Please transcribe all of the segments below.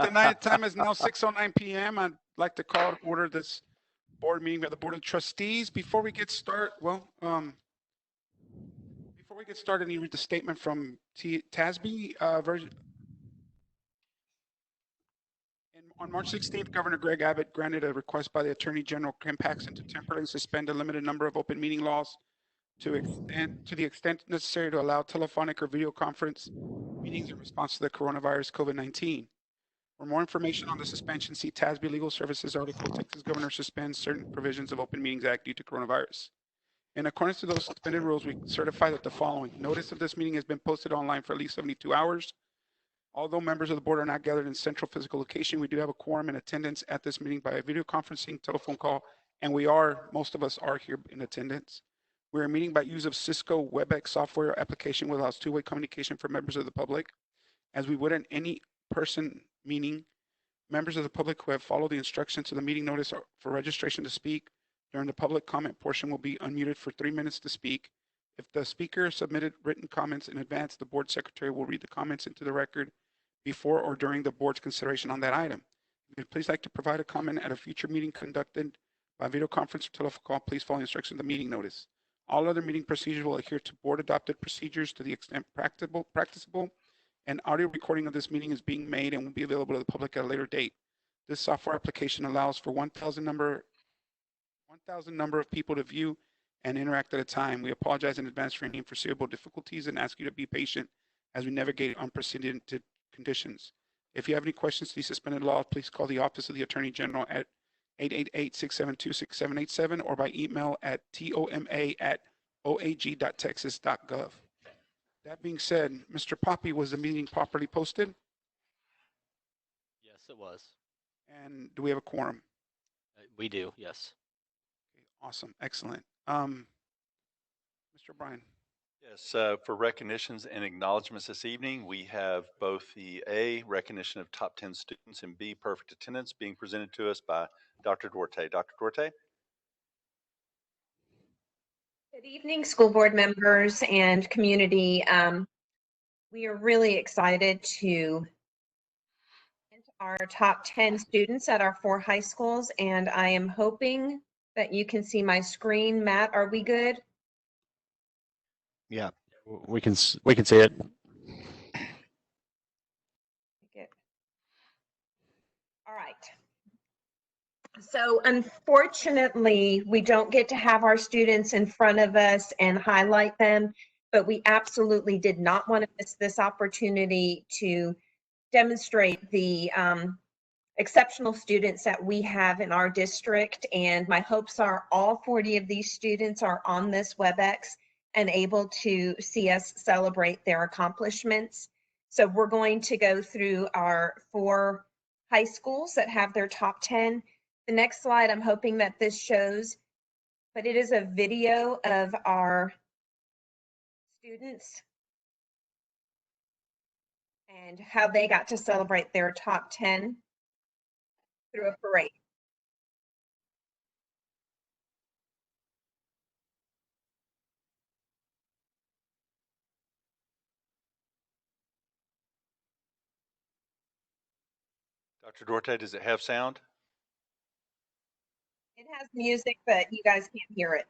The night time is now 6:09 p.m. I'd like to call to order this board meeting of the Board of Trustees. Before we get started, before we get started, I need to read the statement from TASB. On March 16th, Governor Greg Abbott granted a request by the Attorney General Ken Paxton to temporarily suspend a limited number of open meeting laws to the extent necessary to allow telephonic or video conference meetings in response to the coronavirus COVID-19. For more information on the suspension, see TASB Legal Services article, Texas Governor suspends certain provisions of Open Meetings Act due to coronavirus. In accordance to those suspended rules, we certify that the following: notice of this meeting has been posted online for at least 72 hours. Although members of the board are not gathered in central physical location, we do have a quorum in attendance at this meeting by video conferencing, telephone call, and most of us are here in attendance. We are meeting by use of Cisco WebEx software application, which allows two-way communication for members of the public. As we would in any person meeting, members of the public who have followed the instructions to the meeting notice for registration to speak during the public comment portion will be unmuted for 3 minutes to speak. If the speaker submitted written comments in advance, the board secretary will read the comments into the record before or during the board's consideration on that item. If you'd please like to provide a comment at a future meeting conducted by video conference or telephone call, please follow the instructions of the meeting notice. All other meeting procedures will adhere to board adopted procedures to the extent practicable. An audio recording of this meeting is being made and will be available to the public at a later date. This software application allows for 1,000 number of people to view and interact at a time. We apologize in advance for any unforeseeable difficulties and ask you to be patient as we navigate unprecedented conditions. If you have any questions to the suspended law, please call the Office of the Attorney General at 888-672-6787 or by email at toma@oag.texas.gov. That being said, Mr. Poppy, was the meeting properly posted? Yes, it was. And do we have a quorum? We do, yes. Okay, awesome, excellent. Mr. O'Brien. Yes, for recognitions and acknowledgments this evening, we have both the A, recognition of top 10 students, and B, perfect attendance being presented to us by Dr. Duarte. Dr. Duarte? Good evening, school board members and community. We are really excited to our top 10 students at our 4 high schools, and I am hoping that you can see my screen. Matt, are we good? Yeah, we can see it. All right. So unfortunately, we don't get to have our students in front of us and highlight them, but we absolutely did not want to miss this opportunity to demonstrate the exceptional students that we have in our district. And my hopes are all 40 of these students are on this WebEx and able to see us celebrate their accomplishments. So we're going to go through our 4 high schools that have their top 10. The next slide, I'm hoping that this shows, but it is a video of our students and how they got to celebrate their top 10 through a parade. Dr. Duarte, does it have sound? It has music, but you guys can't hear it.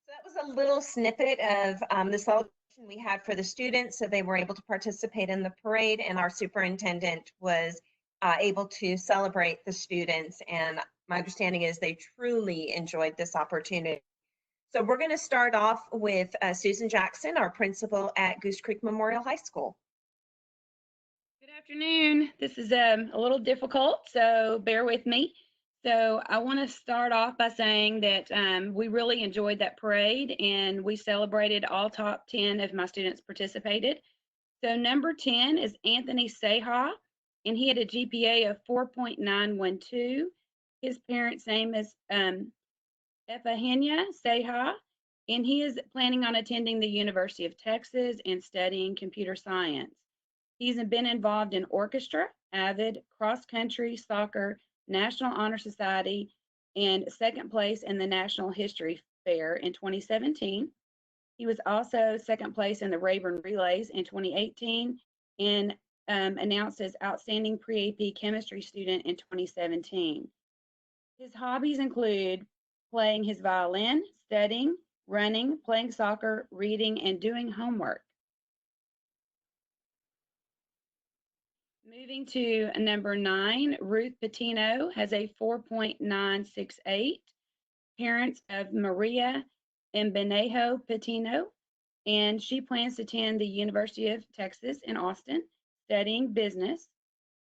So that was a little snippet of the celebration we had for the students, so they were able to participate in the parade, and our superintendent was able to celebrate the students, and my understanding is they truly enjoyed this opportunity. So we're going to start off with Susan Jackson, our principal at Goose Creek Memorial High School. Good afternoon. This is a little difficult, so bear with me. So I want to start off by saying that we really enjoyed that parade, and we celebrated all top 10 of my students participated. So number 10 is Anthony Seha, and he had a GPA of 4.912. His parents' name is Efahenia Seha, and he is planning on attending the University of Texas and studying computer science. He's been involved in orchestra, avid, cross-country, soccer, National Honor Society, and second place in the National History Fair in 2017. He was also second place in the Rayburn Relays in 2018 and announced as Outstanding Pre-AP Chemistry Student in 2017. His hobbies include playing his violin, studying, running, playing soccer, reading, and doing homework. Moving to number 9, Ruth Patino has a 4.968. Parents of Maria and Benejo Patino, and she plans to attend the University of Texas in Austin, studying business.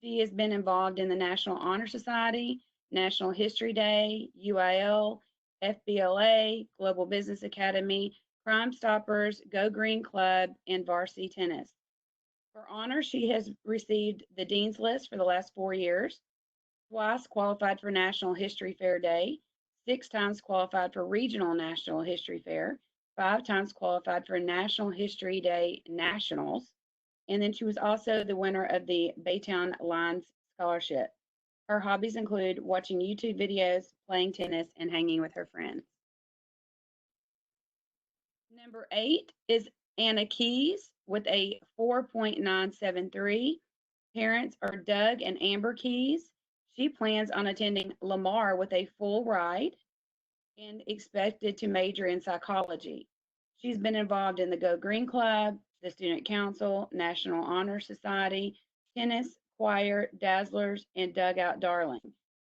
She has been involved in the National Honor Society, National History Day, UIL, FBLA, Global Business Academy, Crime Stoppers, Go Green Club, and varsity tennis. For honor, she has received the Dean's List for the last 4 years, twice qualified for National History Fair Day, 6 times qualified for Regional National History Fair, 5 times qualified for National History Day Nationals, and then she was also the winner of the Baytown Lions Scholarship. Her hobbies include watching YouTube videos, playing tennis, and hanging with her friends. Number 8 is Anna Keys with a 4.973. Parents are Doug and Amber Keys. She plans on attending Lamar with a full ride and expected to major in psychology. She's been involved in the Go Green Club, the Student Council, National Honor Society, tennis, choir, Dazzlers, and Dugout Darling.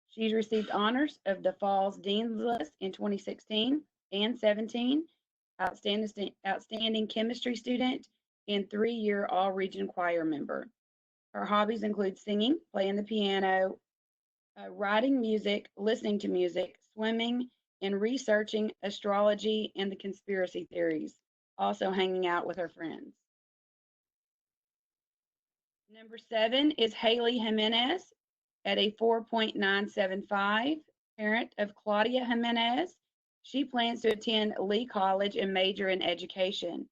She's received honors of the Falls Dean's List in 2016 and 17, outstanding chemistry student, and 3-year all-region choir member. Her hobbies include singing, playing the piano, writing music, listening to music, swimming, and researching astrology and the conspiracy theories, also hanging out with her friends. Number 7 is Haley Jimenez at a 4.975, parent of Claudia Jimenez. She plans to attend Lee College and major in education.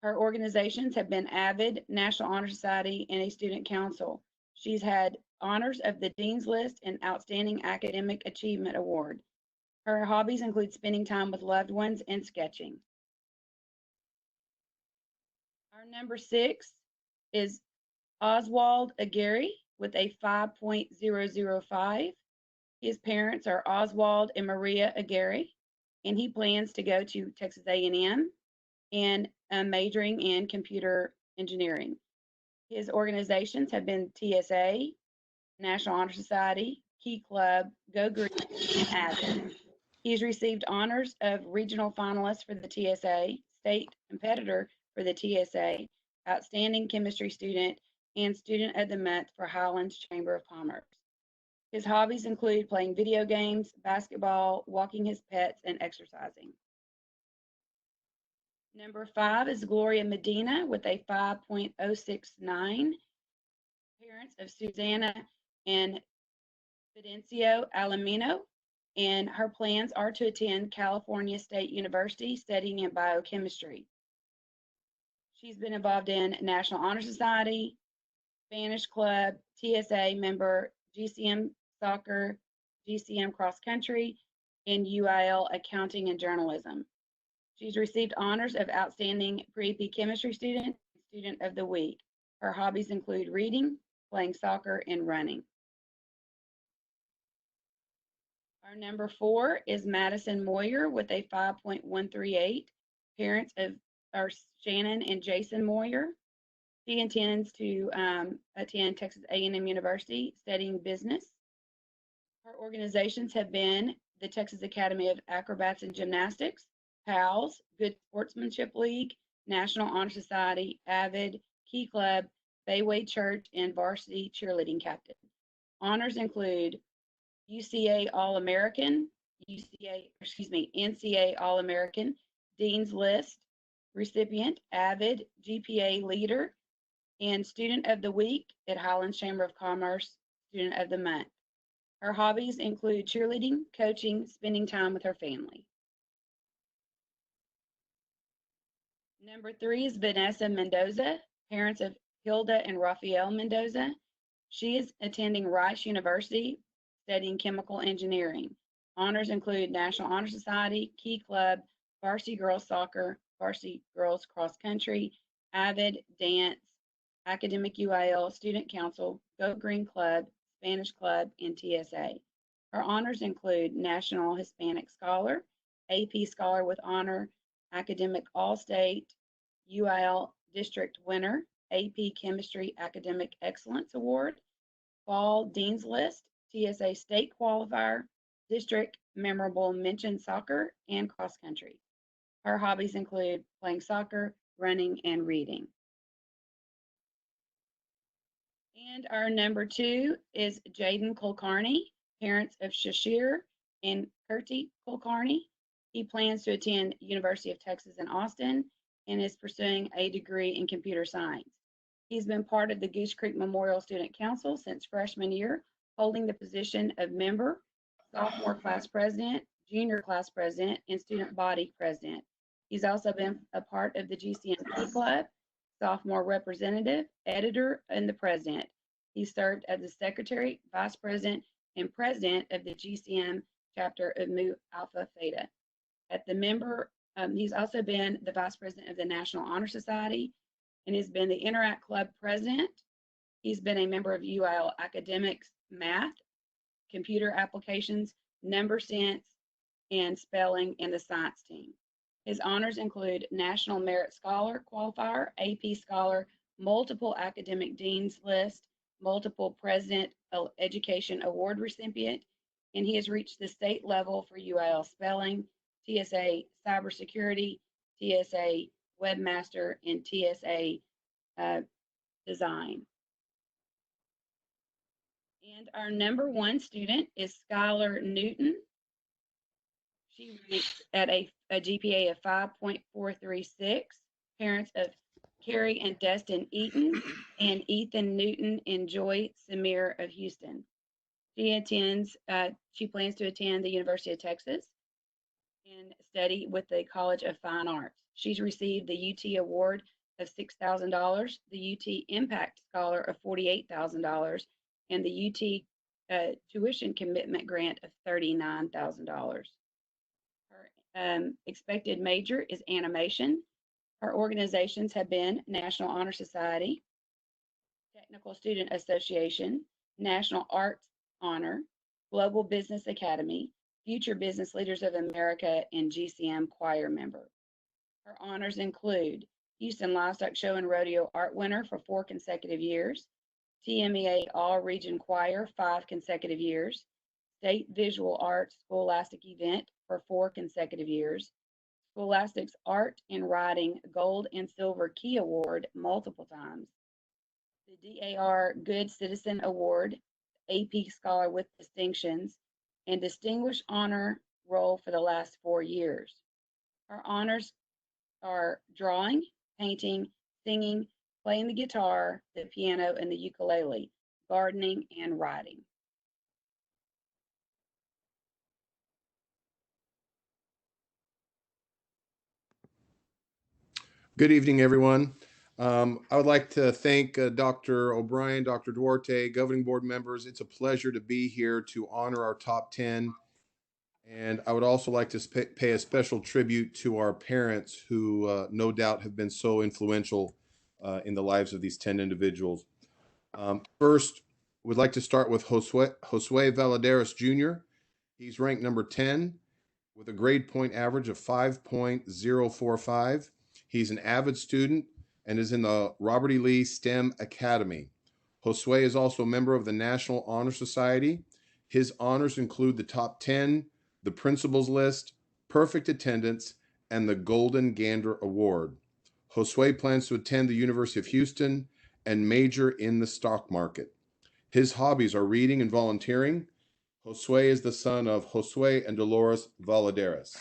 Her organizations have been AVID, National Honor Society, and a Student Council. She's had honors of the Dean's List and Outstanding Academic Achievement Award. Her hobbies include spending time with loved ones and sketching. Our number 6 is Oswald Aguirre with a 5.005. His parents are Oswald and Maria Aguirre, and he plans to go to Texas A&M and majoring in computer engineering. His organizations have been TSA, National Honor Society, Key Club, Go Green, and AVID. He's received honors of regional finalist for the TSA, state competitor for the TSA, outstanding chemistry student, and student of the month for Highlands Chamber of Commerce. His hobbies include playing video games, basketball, walking his pets, and exercising. Number 5 is Gloria Medina with a 5.069. Parents of Susanna and Fidencio Alamino, and her plans are to attend California State University studying in biochemistry. She's been involved in National Honor Society, Spanish Club, TSA member, GCM Soccer, GCM Cross Country, and UIL Accounting and Journalism. She's received honors of Outstanding Pre-AP Chemistry Student, Student of the Week. Her hobbies include reading, playing soccer, and running. Our number 4 is Madison Moyer with a 5.138. Parents are Shannon and Jason Moyer. She intends to attend Texas A&M University studying business. Her organizations have been the Texas Academy of Acrobats and Gymnastics, PALS, Good Sportsmanship League, National Honor Society, AVID, Key Club, Bayway Church, and varsity cheerleading captain. Honors include UCA All-American, NCA All-American, Dean's List recipient, AVID, GPA leader, and Student of the Week at Highlands Chamber of Commerce, Student of the Month. Her hobbies include cheerleading, coaching, spending time with her family. Number 3 is Vanessa Mendoza, parents of Hilda and Rafael Mendoza. She is attending Rice University, studying chemical engineering. Honors include National Honor Society, Key Club, Varsity Girls Soccer, Varsity Girls Cross Country, Avid, Dance, Academic UIL, Student Council, Go Green Club, Spanish Club, and TSA. Her honors include National Hispanic Scholar, AP Scholar with Honor, Academic All-State, UIL District Winner, AP Chemistry Academic Excellence Award, Fall Dean's List, TSA State Qualifier, District Memorable Mention Soccer, and Cross Country. Her hobbies include playing soccer, running, and reading. And our number 2 is Jaden Kulkarni, parents of Shashir and Kurti Kulkarni. He plans to attend University of Texas in Austin and is pursuing a degree in computer science. He's been part of the Goose Creek Memorial Student Council since freshman year, holding the position of member, sophomore class president, junior class president, and student body president. He's also been a part of the GCMP Club, sophomore representative, editor, and the president. He served as the secretary, vice president, and president of the GCM chapter of Mu Alpha Theta. He's also been the vice president of the National Honor Society and has been the Interact Club president. He's been a member of UIL Academics, Math, Computer Applications, Number Sense, and Spelling, and the Science team. His honors include National Merit Scholar Qualifier, AP Scholar, multiple Academic Dean's List, multiple President of Education Award recipient, and he has reached the state level for UIL Spelling, TSA Cybersecurity, TSA Webmaster, and TSA Design. And our number 1 student is Skylar Newton. She ranks at a GPA of 5.436. Parents of Carrie and Destin Eaton and Ethan Newton and Joy Samir of Houston. She plans to attend the University of Texas and study with the College of Fine Arts. She's received the UT Award of $6,000, the UT Impact Scholar of $48,000, and the UT Tuition Commitment Grant of $39,000. Her expected major is animation. Her organizations have been National Honor Society, Technical Student Association, National Arts Honor, Global Business Academy, Future Business Leaders of America, and GCM choir member. Her honors include Houston Livestock Show and Rodeo Art winner for 4 consecutive years, TMEA All-Region Choir 5 consecutive years, State Visual Arts Scholastic Event for 4 consecutive years, Scholastic's Art and Writing Gold and Silver Key Award multiple times, the DAR Good Citizen Award, AP Scholar with Distinctions, and Distinguished Honor Roll for the last 4 years. Her honors are drawing, painting, singing, playing the guitar, the piano, and the ukulele, gardening, and writing. Good evening, everyone. I would like to thank Dr. O'Brien, Dr. Duarte, governing board members. It's a pleasure to be here to honor our top 10. And I would also like to pay a special tribute to our parents who no doubt have been so influential in the lives of these 10 individuals. First, we'd like to start with Josue Valadares Jr. He's ranked number 10 with a grade point average of 5.045. He's an avid student and is in the Robert E. Lee STEM Academy. Josue is also a member of the National Honor Society. His honors include the top 10, the principals list, perfect attendance, and the Golden Gander Award. Josue plans to attend the University of Houston and major in the stock market. His hobbies are reading and volunteering. Josue is the son of Josue and Dolores Valadares.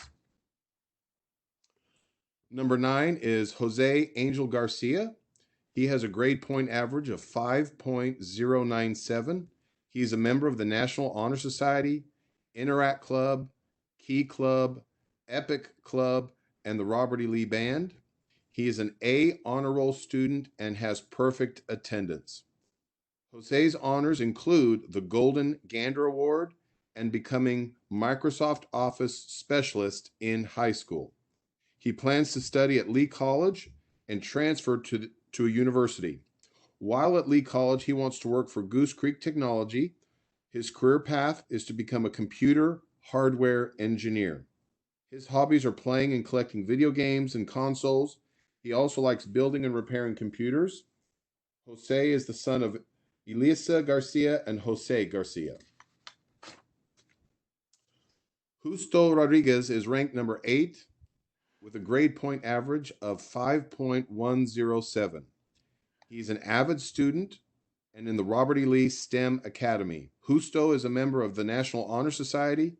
Number 9 is Jose Angel Garcia. He has a grade point average of 5.097. He is a member of the National Honor Society, Interact Club, Key Club, Epic Club, and the Robert E. Lee Band. He is an A honor roll student and has perfect attendance. Jose's honors include the Golden Gander Award and becoming Microsoft Office Specialist in high school. He plans to study at Lee College and transfer to a university. While at Lee College, he wants to work for Goose Creek Technology. His career path is to become a computer hardware engineer. His hobbies are playing and collecting video games and consoles. He also likes building and repairing computers. Jose is the son of Elisa Garcia and Jose Garcia. Justo Rodriguez is ranked number 8 with a grade point average of 5.107. He's an avid student and in the Robert E. Lee STEM Academy. Justo is a member of the National Honor Society.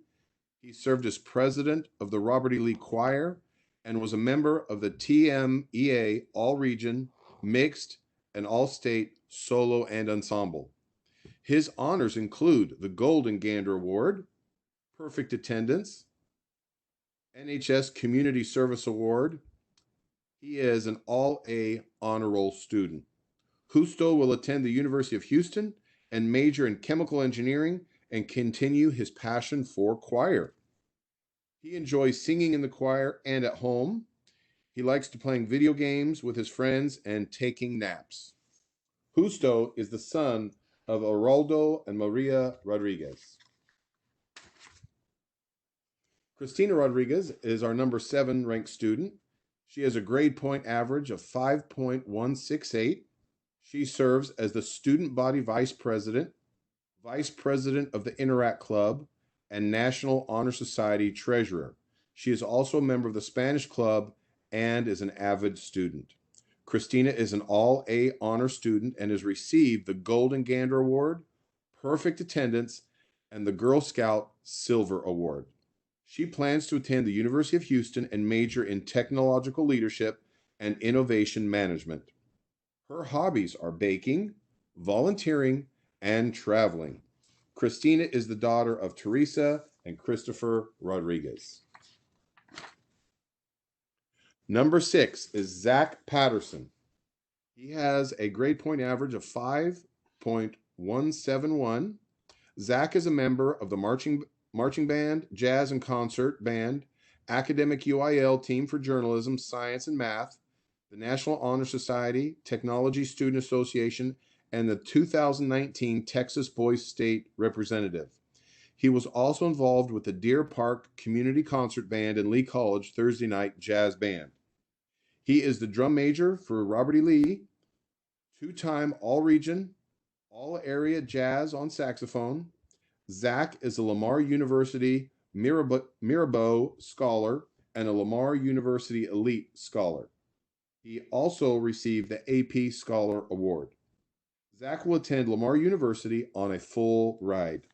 He served as president of the Robert E. Lee Choir and was a member of the TMEA All-Region, Mixed, and All-State Solo and Ensemble. His honors include the Golden Gander Award, Perfect Attendance, NHS Community Service Award. He is an All-A honor roll student. Justo will attend the University of Houston and major in chemical engineering and continue his passion for choir. He enjoys singing in the choir and at home. He likes to playing video games with his friends and taking naps. Justo is the son of Aroldo and Maria Rodriguez. Christina Rodriguez is our number 7 ranked student. She has a grade point average of 5.168. She serves as the student body vice president of the Interact Club, and National Honor Society treasurer. She is also a member of the Spanish Club and is an avid student. Christina is an All-A honor student and has received the Golden Gander Award, Perfect Attendance, and the Girl Scout Silver Award. She plans to attend the University of Houston and major in technological leadership and innovation management. Her hobbies are baking, volunteering, and traveling. Christina is the daughter of Teresa and Christopher Rodriguez. Number 6 is Zach Patterson. He has a grade point average of 5.171. Zach is a member of the marching band, jazz and concert band, academic UIL team for journalism, science, and math, the National Honor Society, Technology Student Association, and the 2019 Texas Boys State Representative. He was also involved with the Deer Park Community Concert Band and Lee College Thursday Night Jazz Band. He is the drum major for Robert E. Lee, 2-time All-Region, All-Area Jazz on saxophone. Zach is a Lamar University Mirabeau Scholar and a Lamar University Elite Scholar. He also received the AP Scholar Award. Zach will attend Lamar University on a full ride.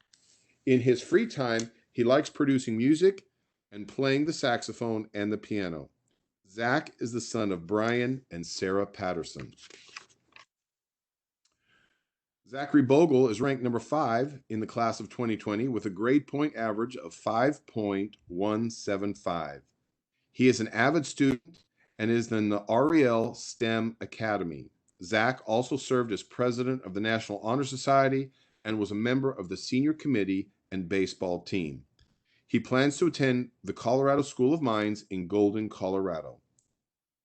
In his free time, he likes producing music and playing the saxophone and the piano. Zach is the son of Brian and Sarah Patterson. Zachary Bogle is ranked number 5 in the class of 2020 with a grade point average of 5.175. He is an avid student and is in the REL STEM Academy. Zach also served as president of the National Honor Society and was a member of the senior committee and baseball team. He plans to attend the Colorado School of Mines in Golden, Colorado.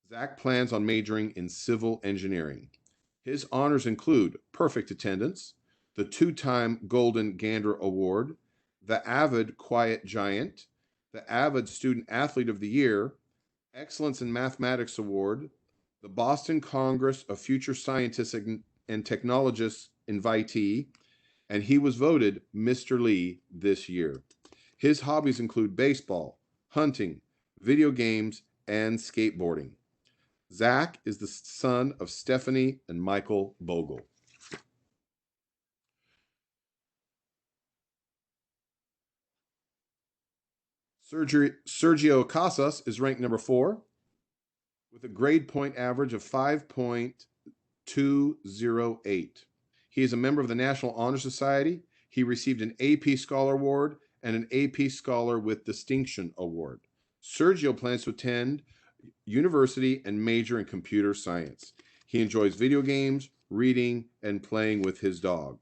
Zach plans on majoring in civil engineering. His honors include perfect attendance, the 2-time Golden Gander Award, the Avid Quiet Giant, the Avid Student Athlete of the Year, Excellence in Mathematics Award, the Boston Congress of Future Scientists and Technologists invitee, and he was voted Mr. Lee this year. His hobbies include baseball, hunting, video games, and skateboarding. Zach is the son of Stephanie and Michael Bogle. Sergio Casas is ranked number 4 with a grade point average of 5.208. He is a member of the National Honor Society. He received an AP Scholar Award and an AP Scholar with Distinction Award. Sergio plans to attend university and major in computer science. He enjoys video games, reading, and playing with his dog.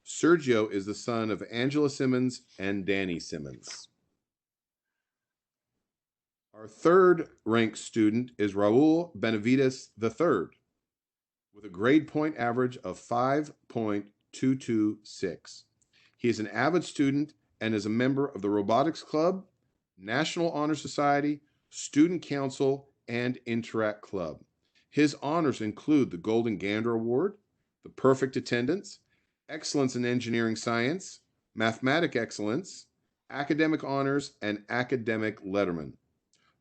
Sergio is the son of Angela Simmons and Danny Simmons. Our third ranked student is Raul Benavides III with a grade point average of 5.226. He is an avid student and is a member of the Robotics Club, National Honor Society, Student Council, and Interact Club. His honors include the Golden Gander Award, the Perfect Attendance, Excellence in Engineering Science, Mathematic Excellence, Academic Honors, and Academic Letterman.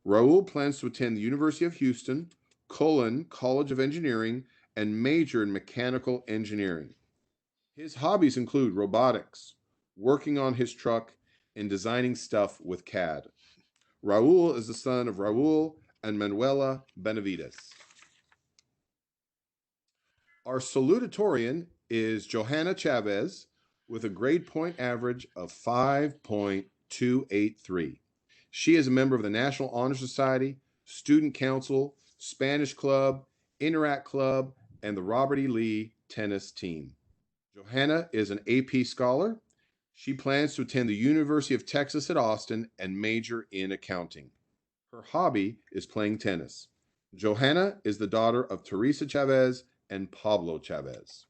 Raul plans to attend the University of Houston, Cullen College of Engineering, and major in mechanical engineering. His hobbies include robotics, working on his truck, and designing stuff with CAD. Raul is the son of Raul and Manuela Benavides. Our salutatorian is Johanna Chavez with a grade point average of 5.283. She is a member of the National Honor Society, Student Council, Spanish Club, Interact Club, and the Robert E. Lee tennis team. Johanna is an AP scholar. She plans to attend the University of Texas at Austin and major in accounting. Her hobby is playing tennis. Johanna is the daughter of Teresa Chavez and Pablo Chavez.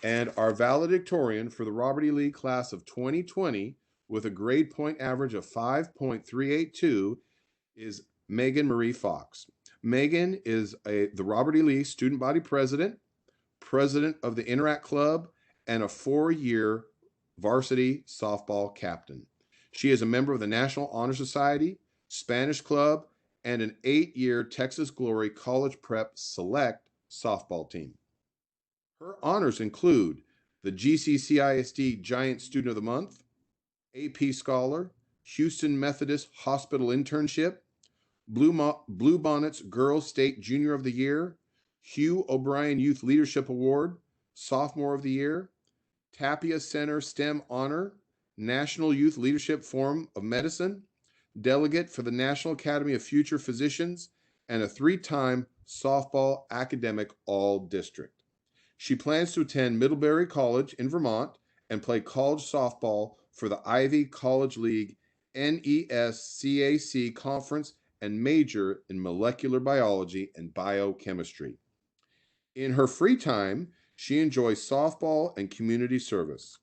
And our valedictorian for the Robert E. Lee class of 2020 with a grade point average of 5.382 is Megan Marie Fox. Megan is the Robert E. Lee student body president of the Interact Club, and a 4-year varsity softball captain. She is a member of the National Honor Society, Spanish Club, and an 8-year Texas Glory College Prep Select softball team. Her honors include the GCCISD Giant Student of the Month, AP Scholar, Houston Methodist Hospital Internship, Blue Bonnets Girls State Junior of the Year, Hugh O'Brien Youth Leadership Award, Sophomore of the Year, Tapia Center STEM Honor, National Youth Leadership Forum of Medicine, Delegate for the National Academy of Future Physicians, and a 3-time softball academic all-district. She plans to attend Middlebury College in Vermont and play college softball for the Ivy College League NESCAC Conference and major in molecular biology and biochemistry. In her free time, she enjoys softball and community service.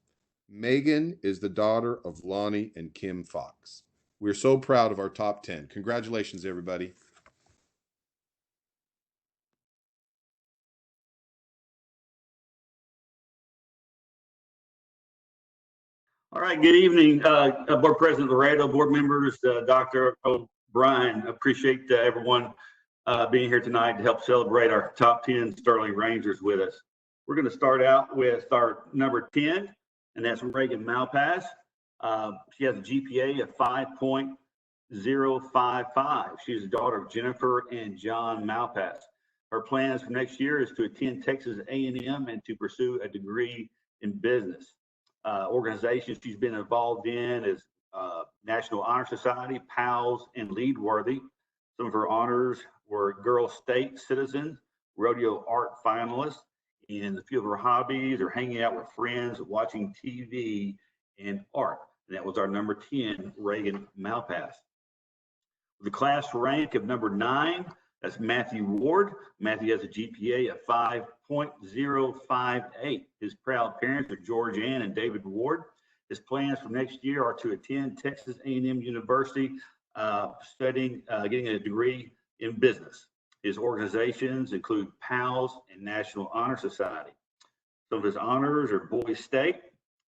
Megan is the daughter of Lonnie and Kim Fox. We're so proud of our top 10. Congratulations, everybody. All right, good evening, Board President Laredo, board members, Dr. O'Brien. Appreciate everyone being here tonight to help celebrate our top 10 Sterling Rangers with us. We're going to start out with our number 10, and that's Reagan Malpass. She has a GPA of 5.055. She's the daughter of Jennifer and John Malpass. Her plans for next year is to attend Texas A&M and to pursue a degree in business. Organizations she's been involved in is National Honor Society, PALS, and Leadworthy. Some of her honors were Girl State Citizen, Rodeo Art Finalist, and a few of her hobbies are hanging out with friends, watching TV, and art. And that was our number 10, Reagan Malpass. The class rank of number 9, that's Matthew Ward. Matthew has a GPA of 5.058. His proud parents are George Ann and David Ward. His plans for next year are to attend Texas A&M University, studying, getting a degree in business. His organizations include PALS and National Honor Society. Some of his honors are Boys State,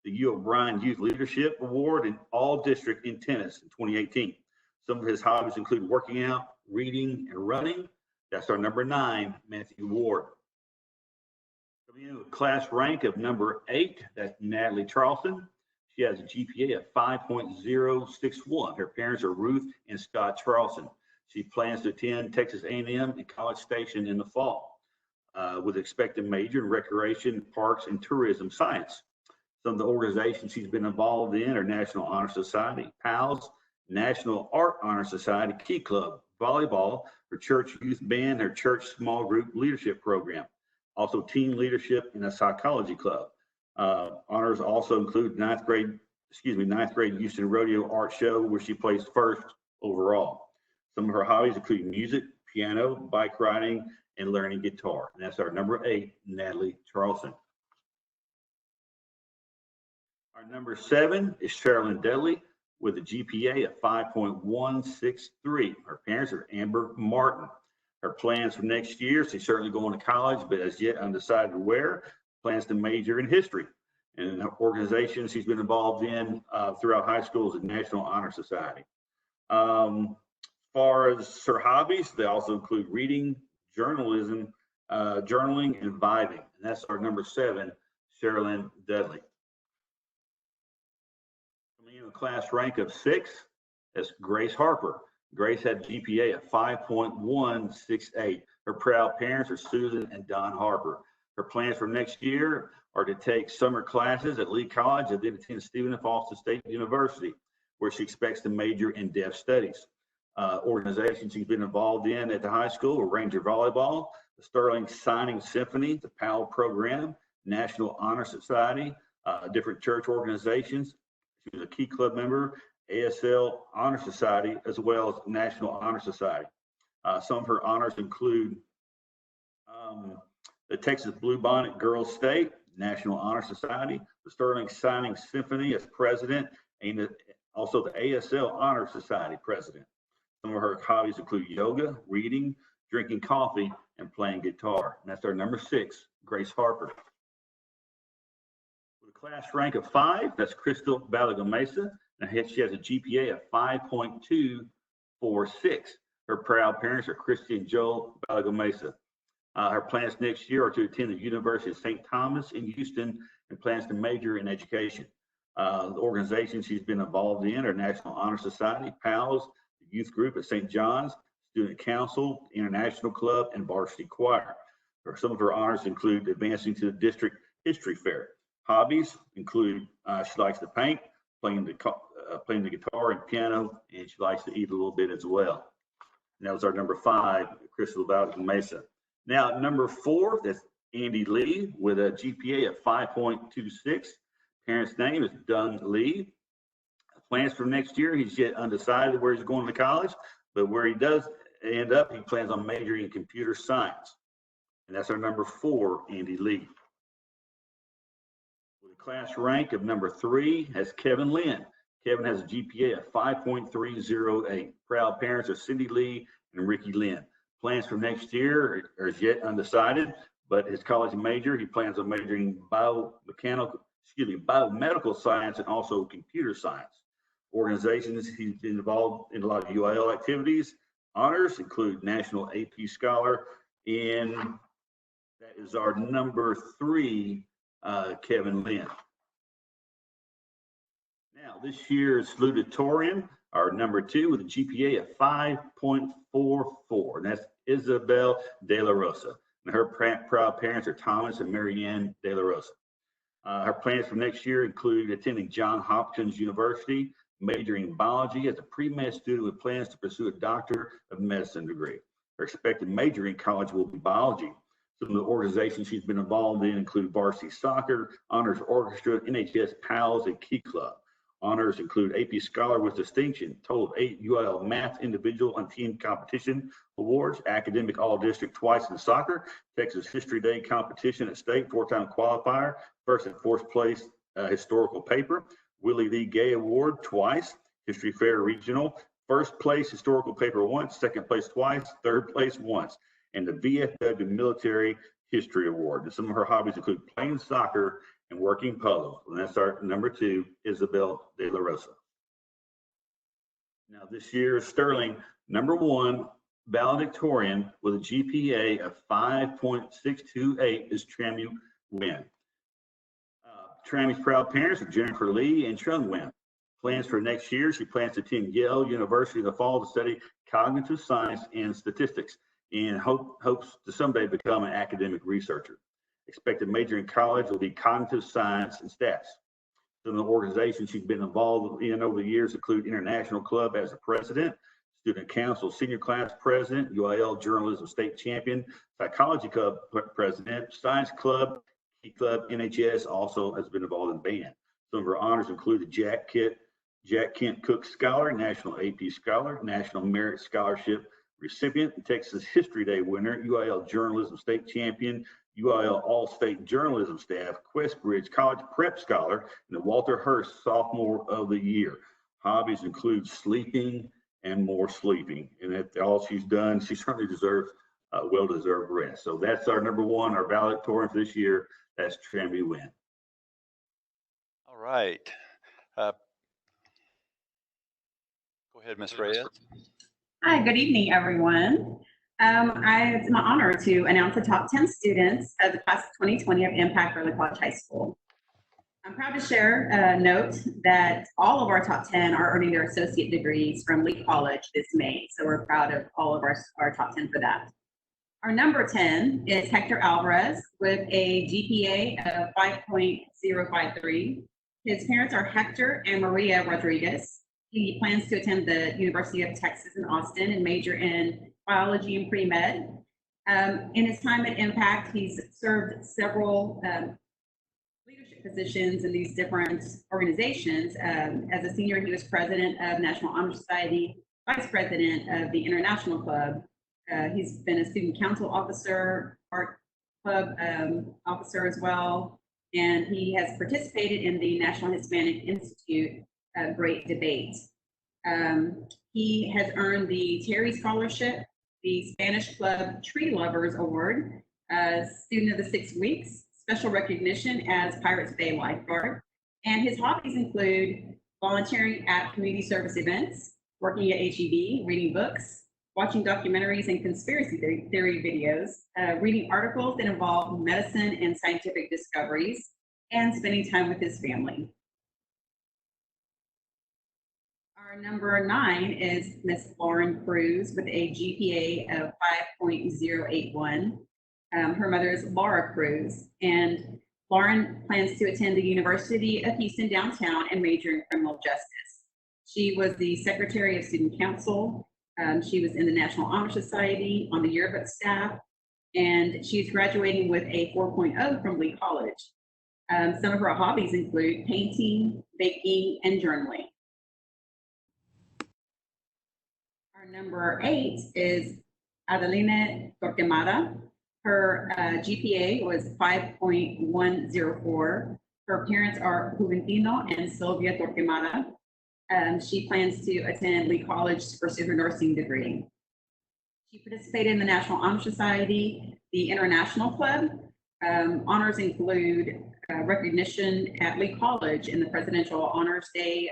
the U. O'Brien Youth Leadership Award, and All District in tennis in 2018. Some of his hobbies include working out, reading, and running. That's our number 9, Matthew Ward. Coming in with class rank of number 8, that's Natalie Charleston. She has a GPA of 5.061. Her parents are Ruth and Scott Charleston. She plans to attend Texas A&M and College Station in the fall with expected major in recreation, parks, and tourism science. Some of the organizations she's been involved in are National Honor Society, PALS, National Art Honor Society, Key Club, volleyball, her church youth band, her church small group leadership program, also team leadership in a psychology club. Honors also include ninth grade Houston Rodeo Art Show, where she placed first overall. Some of her hobbies include music, piano, bike riding, and learning guitar. And that's our number 8, Natalie Charleston. Our number 7 is Sherilyn Dudley with a GPA of 5.163. Her parents are Amber Martin. Her plans for next year, she's certainly going to college, but as yet undecided where, plans to major in history. And an organization she's been involved in throughout high school is the National Honor Society. As far as her hobbies, they also include reading, journalism, journaling, and vibing. And that's our number 7, Sherilyn Dudley. Coming in a class rank of 6, that's Grace Harper. Grace had a GPA of 5.168. Her proud parents are Susan and Don Harper. Her plans for next year are to take summer classes at Lee College and then attend Stephen F. Austin State University, where she expects to major in deaf studies. Organizations she's been involved in at the high school are Ranger Volleyball, the Sterling Signing Symphony, the PAL program, National Honor Society, different church organizations. She was a key club member, ASL Honor Society, as well as National Honor Society. Some of her honors include the Texas Bluebonnet Girls State, National Honor Society, the Sterling Signing Symphony as president, and also the ASL Honor Society president. Some of her hobbies include yoga, reading, drinking coffee, and playing guitar. And that's our number 6, Grace Harper. With a class rank of 5, that's Crystal Balaga Mesa. And she has a GPA of 5.246. Her proud parents are Christy and Joel Balaga Mesa. Her plans next year are to attend the University of St. Thomas in Houston and plans to major in education. The organizations she's been involved in are National Honor Society, PALS, the youth group at St. John's, Student Council, International Club, and Varsity Choir. Some of her honors include advancing to the district history fair. Hobbies include she likes to paint, playing the guitar and piano, and she likes to eat a little bit as well. And that was our number 5, Crystal Balaga Mesa. Now, number 4, that's Andy Lee with a GPA of 5.26. Parents' name is Dunn Lee. Plans for next year, he's yet undecided where he's going to college, but where he does end up, he plans on majoring in computer science. And that's our number 4, Andy Lee. With a class rank of number 3, has Kevin Lynn. Kevin has a GPA of 5.308. Proud parents are Cindy Lee and Ricky Lynn. Plans for next year are as yet undecided, but his college major, he plans on majoring biomedical science and also computer science. Organizations he's been involved in a lot of UIL activities. Honors include National AP Scholar, and that is our number 3, Kevin Lynn. Now, this year's salutatorian, our number 2 with a GPA of 5.44, and that's Isabel De La Rosa. And her proud parents are Thomas and Marianne De La Rosa. Her plans for next year include attending Johns Hopkins University, majoring in biology as a pre-med student with plans to pursue a Doctor of Medicine degree. Her expected major in college will be biology. Some of the organizations she's been involved in include varsity soccer, honors orchestra, NHS PALS, and Key Club. Honors include AP Scholar with distinction, total of 8 UIL math individual and team competition awards, academic all-district twice in soccer, Texas History Day competition at state, 4-time qualifier, first and fourth place historical paper, Willie Lee Gay Award twice, History Fair Regional, first place historical paper once, second place twice, third place once, and the VFW Military History Award. And some of her hobbies include playing soccer and working puzzles. And that's our number 2, Isabel De La Rosa. Now this year's Sterling number 1 valedictorian with a GPA of 5.628 is Trammy Nguyen. Trammy's proud parents are Jennifer Lee and Chung Nguyen. Plans for next year, she plans to attend Yale University in the fall to study cognitive science and statistics, and hopes to someday become an academic researcher. Expected major in college will be cognitive science and stats. Some of the organizations she's been involved in over the years include International Club as a president, Student Council Senior Class President, UIL Journalism State Champion, Psychology Club President, Science Club, Key Club, NHS, also has been involved in band. Some of her honors include the Jack Kent Cook Scholar, National AP Scholar, National Merit Scholarship recipient, Texas History Day winner, UIL Journalism State Champion, UIL All-State Journalism Staff, Questbridge College Prep Scholar, and the Walter Hurst Sophomore of the Year. Hobbies include sleeping and more sleeping. And that's all she's done. She certainly deserves well-deserved rest. So that's our number one, our valedictorian for this year. That's Tramby Wynn. All right. Go ahead, Ms. Reyes. Hi, good evening, everyone. It's my honor to announce the top 10 students of the class of 2020 of Impact Early College High School. I'm proud to share a note that all of our top 10 are earning their associate degrees from Lee College this May. So we're proud of all of our top 10 for that. Our number 10 is Hector Alvarez with a GPA of 5.053. His parents are Hector and Maria Rodriguez. He plans to attend the University of Texas in Austin and major in biology and pre-med. In his time at Impact, he's served several leadership positions in these different organizations. As a senior, he was president of National Honor Society, vice president of the International Club. He's been a student council officer, art club officer as well, and he has participated in the National Hispanic Institute Great Debate. He has earned the Terry Scholarship, the Spanish Club Tree Lovers Award, Student of the 6 Weeks, special recognition as Pirates Bay lifeguard. And his hobbies include volunteering at community service events, working at HEB, reading books, watching documentaries and conspiracy theory videos, reading articles that involve medicine and scientific discoveries, and spending time with his family. Our number 9 is Miss Lauren Cruz with a GPA of 5.081. Her mother is Laura Cruz, and Lauren plans to attend the University of Houston downtown and major in criminal justice. She was the Secretary of Student Council. She was in the National Honor Society on the yearbook staff, and she's graduating with a 4.0 from Lee College. Some of her hobbies include painting, baking, and journaling. Our number 8 is Adeline Torquemada. Her GPA was 5.104. Her parents are Juventino and Sylvia Torquemada. She plans to attend Lee College to pursue her nursing degree. She participated in the National Honor Society, the International Club. Honors include recognition at Lee College in the Presidential Honors Day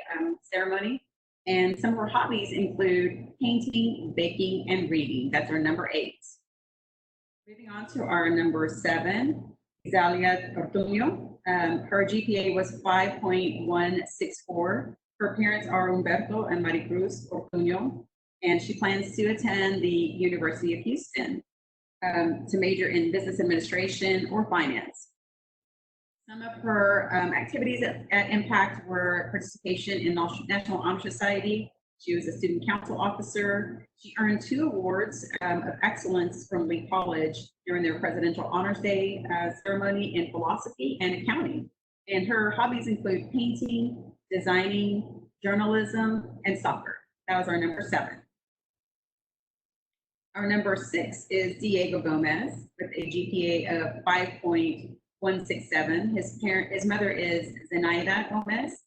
ceremony. And some of her hobbies include painting, baking, and reading. That's our number 8. Moving on to our number 7, Izalia Ortuño. Her GPA was 5.164. Her parents are Humberto and Maricruz Ortuño, and she plans to attend the University of Houston to major in business administration or finance. Some of her activities at Impact were participation in National Honor Society. She was a student council officer. She earned 2 awards of excellence from Lee College during their Presidential Honors Day ceremony in philosophy and accounting. And her hobbies include painting, designing, journalism, and soccer. That was our number 7. Our number 6 is Diego Gomez with a GPA of 5.167. His mother is Zenaida Gomez,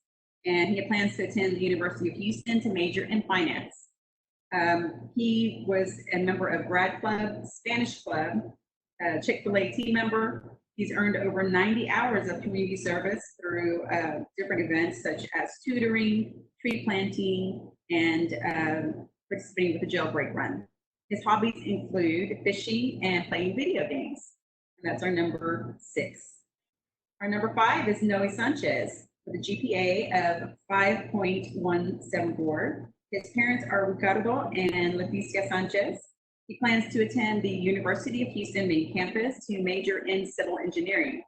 and he plans to attend the University of Houston to major in finance. He was a member of Grad Club, Spanish Club, Chick-fil-A team member. He's earned over 90 hours of community service through different events such as tutoring, tree planting, and participating with the jailbreak run. His hobbies include fishing and playing video games. And that's our number 6. Our number 5 is Noe Sanchez with a GPA of 5.174. His parents are Ricardo and Leticia Sanchez. He plans to attend the University of Houston main campus to major in civil engineering.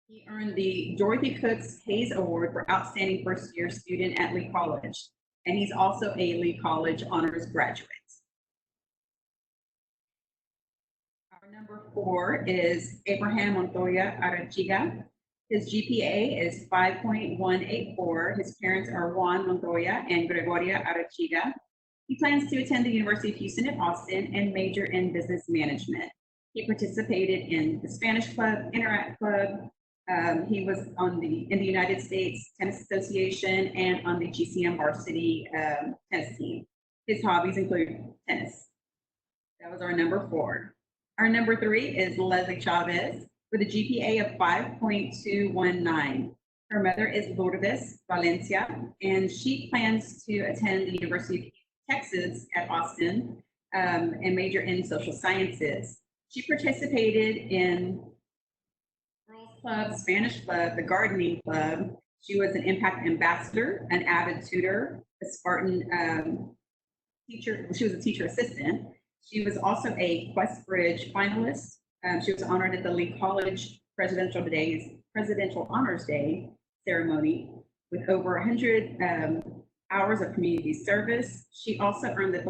He earned the Dorothy Cooks Hayes Award for Outstanding First-Year Student at Lee College. and he's also a Lee College Honors graduate. Our number 4 is Abraham Montoya Arachiga. His GPA is 5.184. His parents are Juan Montoya and Gregoria Arachiga. He plans to attend the University of Houston at Austin and major in business management. He participated in the Spanish Club, Interact Club. He was in the United States Tennis Association and on the GCM varsity tennis team. His hobbies include tennis. That was our number 4. Our number 3 is Leslie Chavez with a GPA of 5.219. Her mother is Lourdes Valencia, and she plans to attend the University of Texas at Austin and major in social sciences. She participated in Girls Club, Spanish Club, the Gardening Club. She was an Impact Ambassador, an avid tutor, a Spartan teacher. She was a teacher assistant. She was also a Quest Bridge finalist. She was honored at the Lee College Presidential Honors Day ceremony with over 100 hours of community service. She also earned the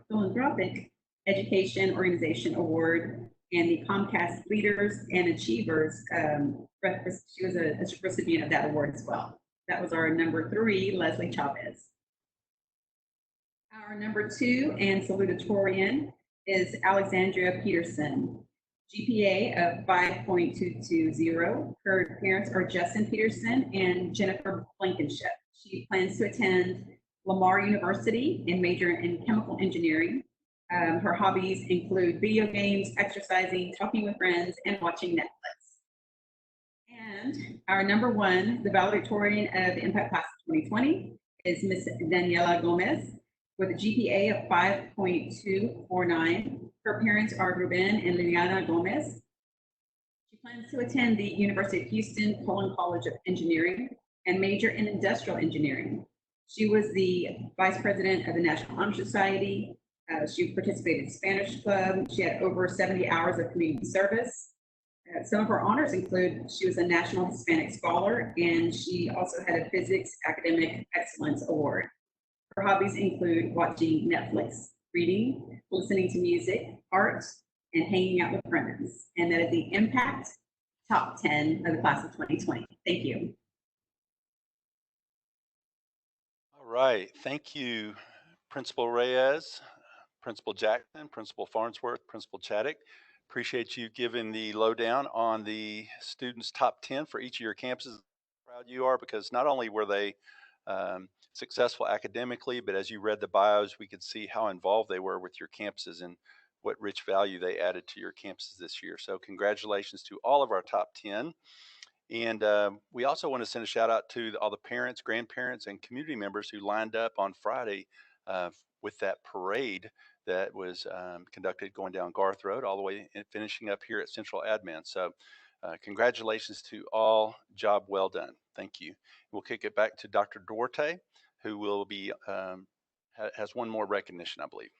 Philanthropic Education Organization Award and the Comcast Leaders and Achievers. She was a recipient of that award as well. That was our number 3, Leslie Chavez. Our number 2 and salutatorian is Alexandria Peterson. GPA of 5.220. Her parents are Justin Peterson and Jennifer Blankenship. She plans to attend Lamar University and major in chemical engineering. Her hobbies include video games, exercising, talking with friends, and watching Netflix. And our number 1, the valedictorian of the Impact Class of 2020 is Miss Daniela Gomez with a GPA of 5.249. Her parents are Ruben and Liliana Gomez. She plans to attend the University of Houston Cullen College of Engineering and major in industrial engineering. She was the vice president of the National Honor Society. She participated in Spanish Club. She had over 70 hours of community service. Some of her honors include she was a National Hispanic Scholar, and she also had a Physics Academic Excellence Award. Her hobbies include watching Netflix, reading, listening to music, art, and hanging out with friends. And that is the Impact Top 10 of the Class of 2020. Thank you. All right. Thank you, Principal Reyes, Principal Jackson, Principal Farnsworth, Principal Chaddick. Appreciate you giving the lowdown on the students' top 10 for each of your campuses. Proud you are, because not only were they successful academically, but as you read the bios, we could see how involved they were with your campuses and what rich value they added to your campuses this year. So congratulations to all of our top 10. And we also want to send a shout out to all the parents, grandparents, and community members who lined up on Friday with that parade that was conducted going down Garth Road all the way and finishing up here at Central Admin. So congratulations to all. Job well done. Thank you. We'll kick it back to Dr. Duarte, who will be has one more recognition, I believe.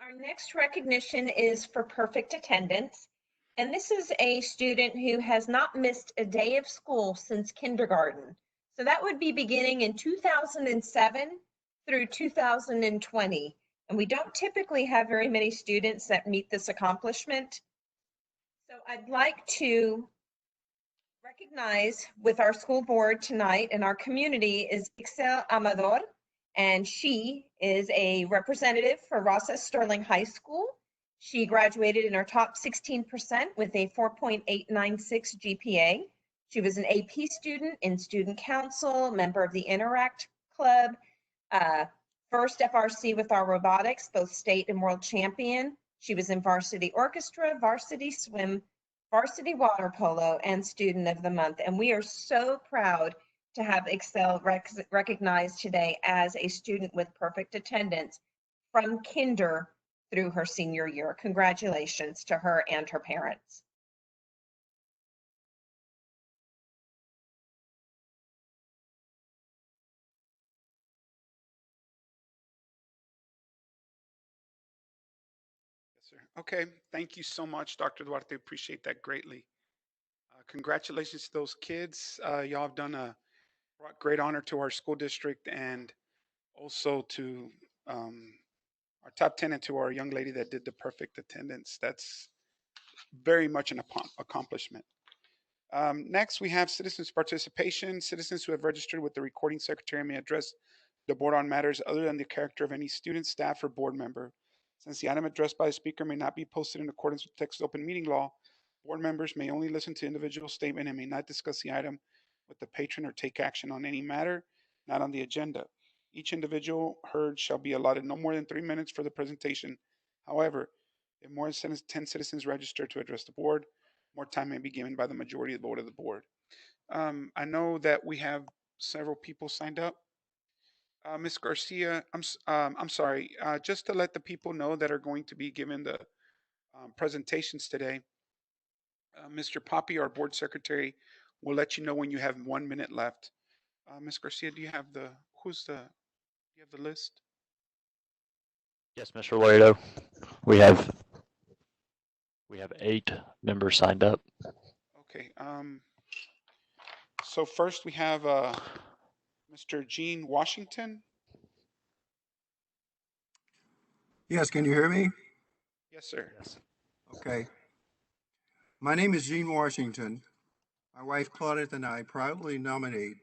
Our next recognition is for perfect attendance. And this is a student who has not missed a day of school since kindergarten. So that would be beginning in 2007 through 2020. And we don't typically have very many students that meet this accomplishment. So I'd like to recognize with our school board tonight and our community is Ixel Amador. And she is a representative for Rossa Sterling High School. She graduated in her top 16% with a 4.896 GPA. She was an AP student in student council, member of the Interact Club, first FRC with our robotics, both state and world champion. She was in varsity orchestra, varsity swim, varsity water polo, and student of the month. And we are so proud to have Excel recognized today as a student with perfect attendance from kinder through her senior year. Congratulations to her and her parents. sir. Okay, thank you so much, Dr. Duarte. Appreciate that greatly. Congratulations to those kids. Y'all have done a brought great honor to our school district and also to um, our top 10 and to our young lady that did the perfect attendance. That's very much an accomplishment. Next, we have citizens' participation. Citizens who have registered with the recording secretary may address the board on matters other than the character of any student, staff, or board member. Since the item addressed by the speaker may not be posted in accordance with Texas open meeting law, board members may only listen to individual statement and may not discuss the item with the patron or take action on any matter not on the agenda. Each individual heard shall be allotted no more than 3 minutes for the presentation. However, if more than 10 citizens register to address the board, more time may be given by the majority of the vote of the board. I know that we have several people signed up. Ms. Garcia, I'm sorry, just to let the people know that are going to be given the presentations today, Mr. Poppy, our board secretary, will let you know when you have 1 minute left. Ms. Garcia, do you have the list? Yes, Mr. Laredo. We have 8 members signed up. Okay. So first we have Mr. Gene Washington. Yes, can you hear me? Yes, sir. Yes. Okay. My name is Gene Washington. My wife Claudette and I proudly nominate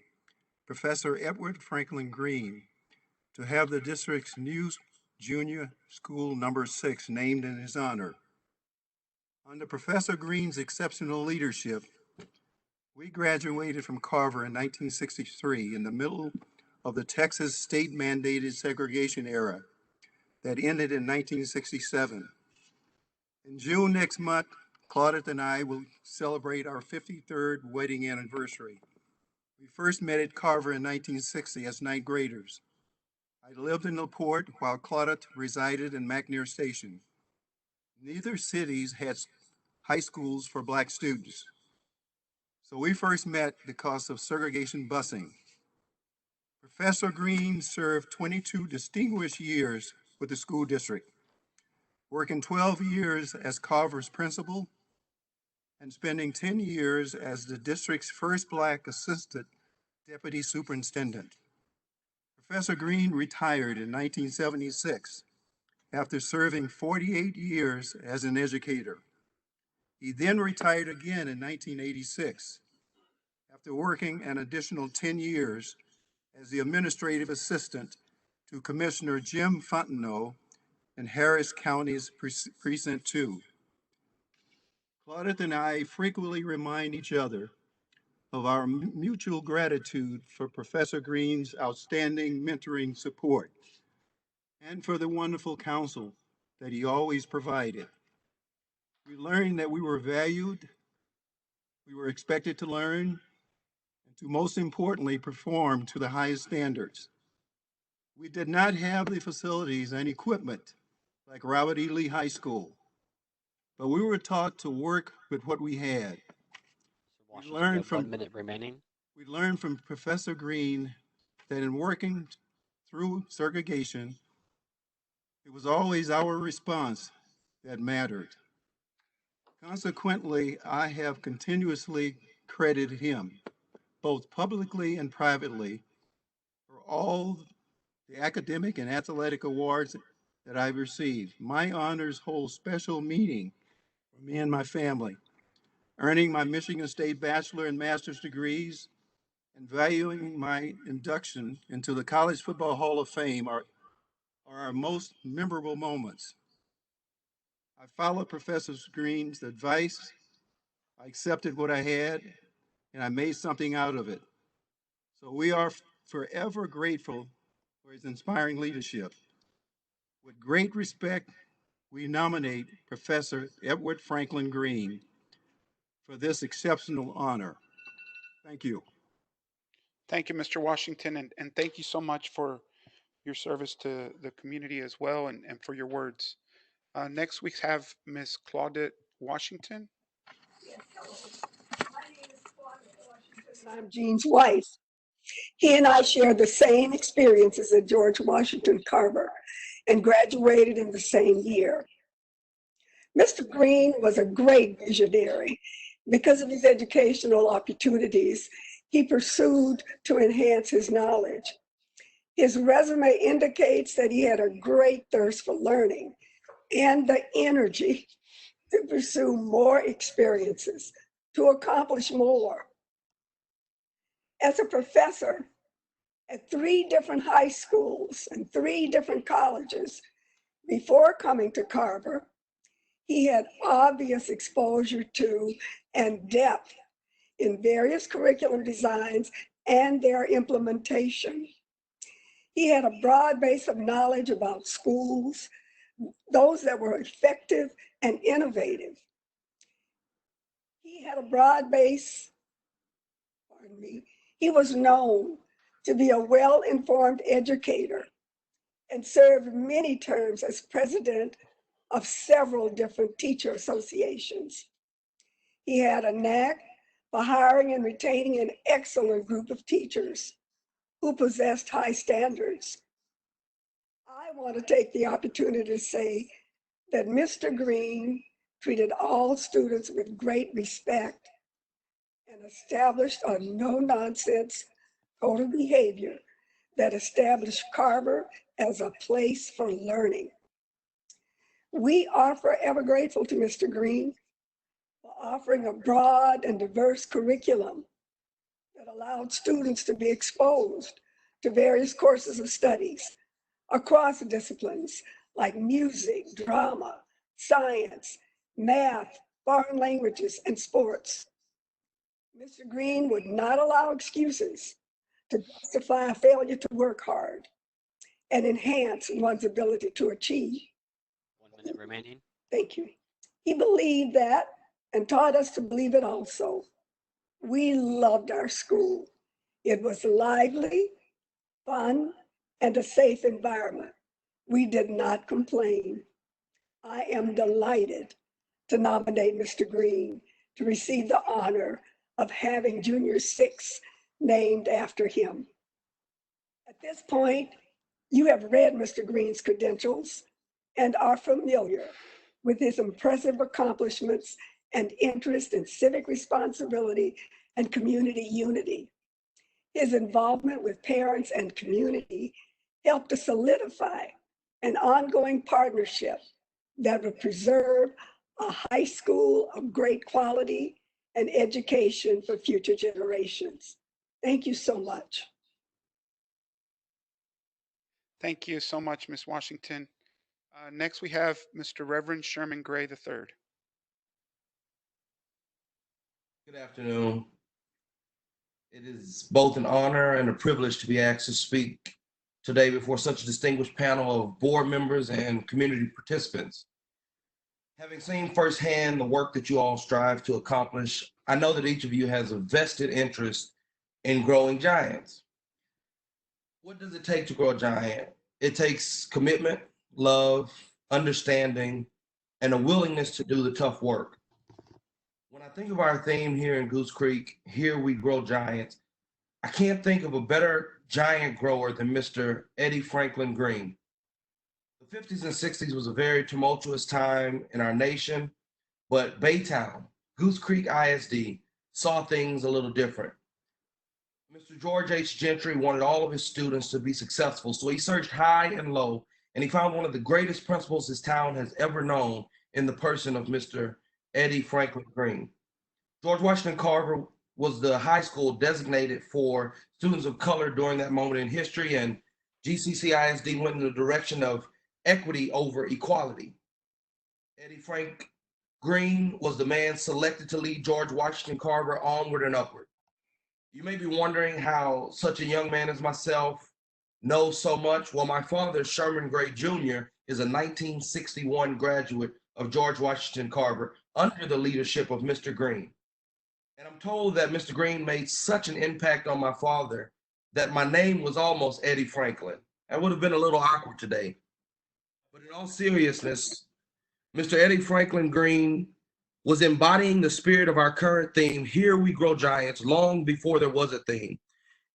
Professor Edward Franklin Green to have the district's new junior school number 6 named in his honor. Under Professor Green's exceptional leadership, we graduated from Carver in 1963 in the middle of the Texas state-mandated segregation era that ended in 1967. In June next month, Claudette and I will celebrate our 53rd wedding anniversary. We first met at Carver in 1960 as ninth graders. I lived in LaPorte while Claudette resided in McNair Station. Neither cities had high schools for Black students. So we first met because of segregation busing. Professor Green served 22 distinguished years with the school district, working 12 years as Carver's principal and spending 10 years as the district's first Black assistant deputy superintendent. Professor Green retired in 1976 after serving 48 years as an educator. He then retired again in 1986 after working an additional 10 years as the administrative assistant to Commissioner Jim Fontenot in Harris County's Precinct 2. Claudette and I frequently remind each other of our mutual gratitude for Professor Green's outstanding mentoring support and for the wonderful counsel that he always provided. We learned that we were valued, we were expected to learn, and to most importantly, perform to the highest standards. We did not have the facilities and equipment like Robert E. Lee High School, but we were taught to work with what we had. We learned from 1 minute remaining. We learned from Professor Green that in working through segregation, it was always our response that mattered. Consequently, I have continuously credited him, both publicly and privately, for all the academic and athletic awards that I've received. My honors hold special meaning for me and my family. Earning my Michigan State bachelor and master's degrees and valuing my induction into the College Football Hall of Fame are our most memorable moments. I followed Professor Green's advice, I accepted what I had, and I made something out of it. So we are forever grateful for his inspiring leadership. With great respect, we nominate Professor Edward Franklin Green for this exceptional honor. Thank you. Thank you, Mr. Washington, and thank you so much for your service to the community as well and for your words. Next we have Ms. Claudette Washington. I'm Gene's wife. He and I shared the same experiences at George Washington Carver and graduated in the same year. Mr. Green was a great visionary. Because of his educational opportunities, he pursued to enhance his knowledge. His resume indicates that he had a great thirst for learning and the energy to pursue more experiences, to accomplish more. As a professor at 3 different high schools and 3 different colleges before coming to Carver, he had obvious exposure to and depth in various curriculum designs and their implementation. He had a broad base of knowledge about schools, those that were effective and innovative. He had a broad base, pardon me, he was known to be a well-informed educator and served many terms as president of several different teacher associations. He had a knack for hiring and retaining an excellent group of teachers who possessed high standards. I want to take the opportunity to say that Mr. Green treated all students with great respect and established a no-nonsense code of behavior that established Carver as a place for learning. We are forever grateful to Mr. Green for offering a broad and diverse curriculum that allowed students to be exposed to various courses of studies across disciplines like music, drama, science, math, foreign languages, and sports. Mr. Green would not allow excuses to justify a failure to work hard and enhance one's ability to achieve. 1 minute remaining. Thank you. He believed that and taught us to believe it also. We loved our school. It was lively, fun, and a safe environment. We did not complain. I am delighted to nominate Mr. Green to receive the honor of having Junior 6 named after him. At this point, you have read Mr. Green's credentials and are familiar with his impressive accomplishments and interest in civic responsibility and community unity. His involvement with parents and community helped to solidify an ongoing partnership that would preserve a high school of great quality and education for future generations. Thank you so much. Thank you so much, Ms. Washington. Next, we have Mr. Reverend Sherman Gray III. Good afternoon. It is both an honor and a privilege to be asked to speak today before such a distinguished panel of board members and community participants. Having seen firsthand the work that you all strive to accomplish, I know that each of you has a vested interest in growing giants. What does it take to grow a giant? It takes commitment, love, understanding, and a willingness to do the tough work. When I think of our theme here in Goose Creek, Here We Grow Giants, I can't think of a better giant grower than Mr. Eddie Franklin Green. The 50s and 60s was a very tumultuous time in our nation, but Baytown, Goose Creek ISD, saw things a little different. Mr. George H. Gentry wanted all of his students to be successful, so he searched high and low, and he found one of the greatest principals his town has ever known in the person of Mr. Eddie Franklin Green. George Washington Carver was the high school designated for students of color during that moment in history, and GCCISD went in the direction of equity over equality. Eddie Frank Green was the man selected to lead George Washington Carver onward and upward. You may be wondering how such a young man as myself knows so much. Well, my father, Sherman Gray Jr., is a 1961 graduate of George Washington Carver under the leadership of Mr. Green. And I'm told that Mr. Green made such an impact on my father that my name was almost Eddie Franklin. That would have been a little awkward today. But in all seriousness, Mr. Eddie Franklin Green was embodying the spirit of our current theme, Here We Grow Giants, long before there was a theme.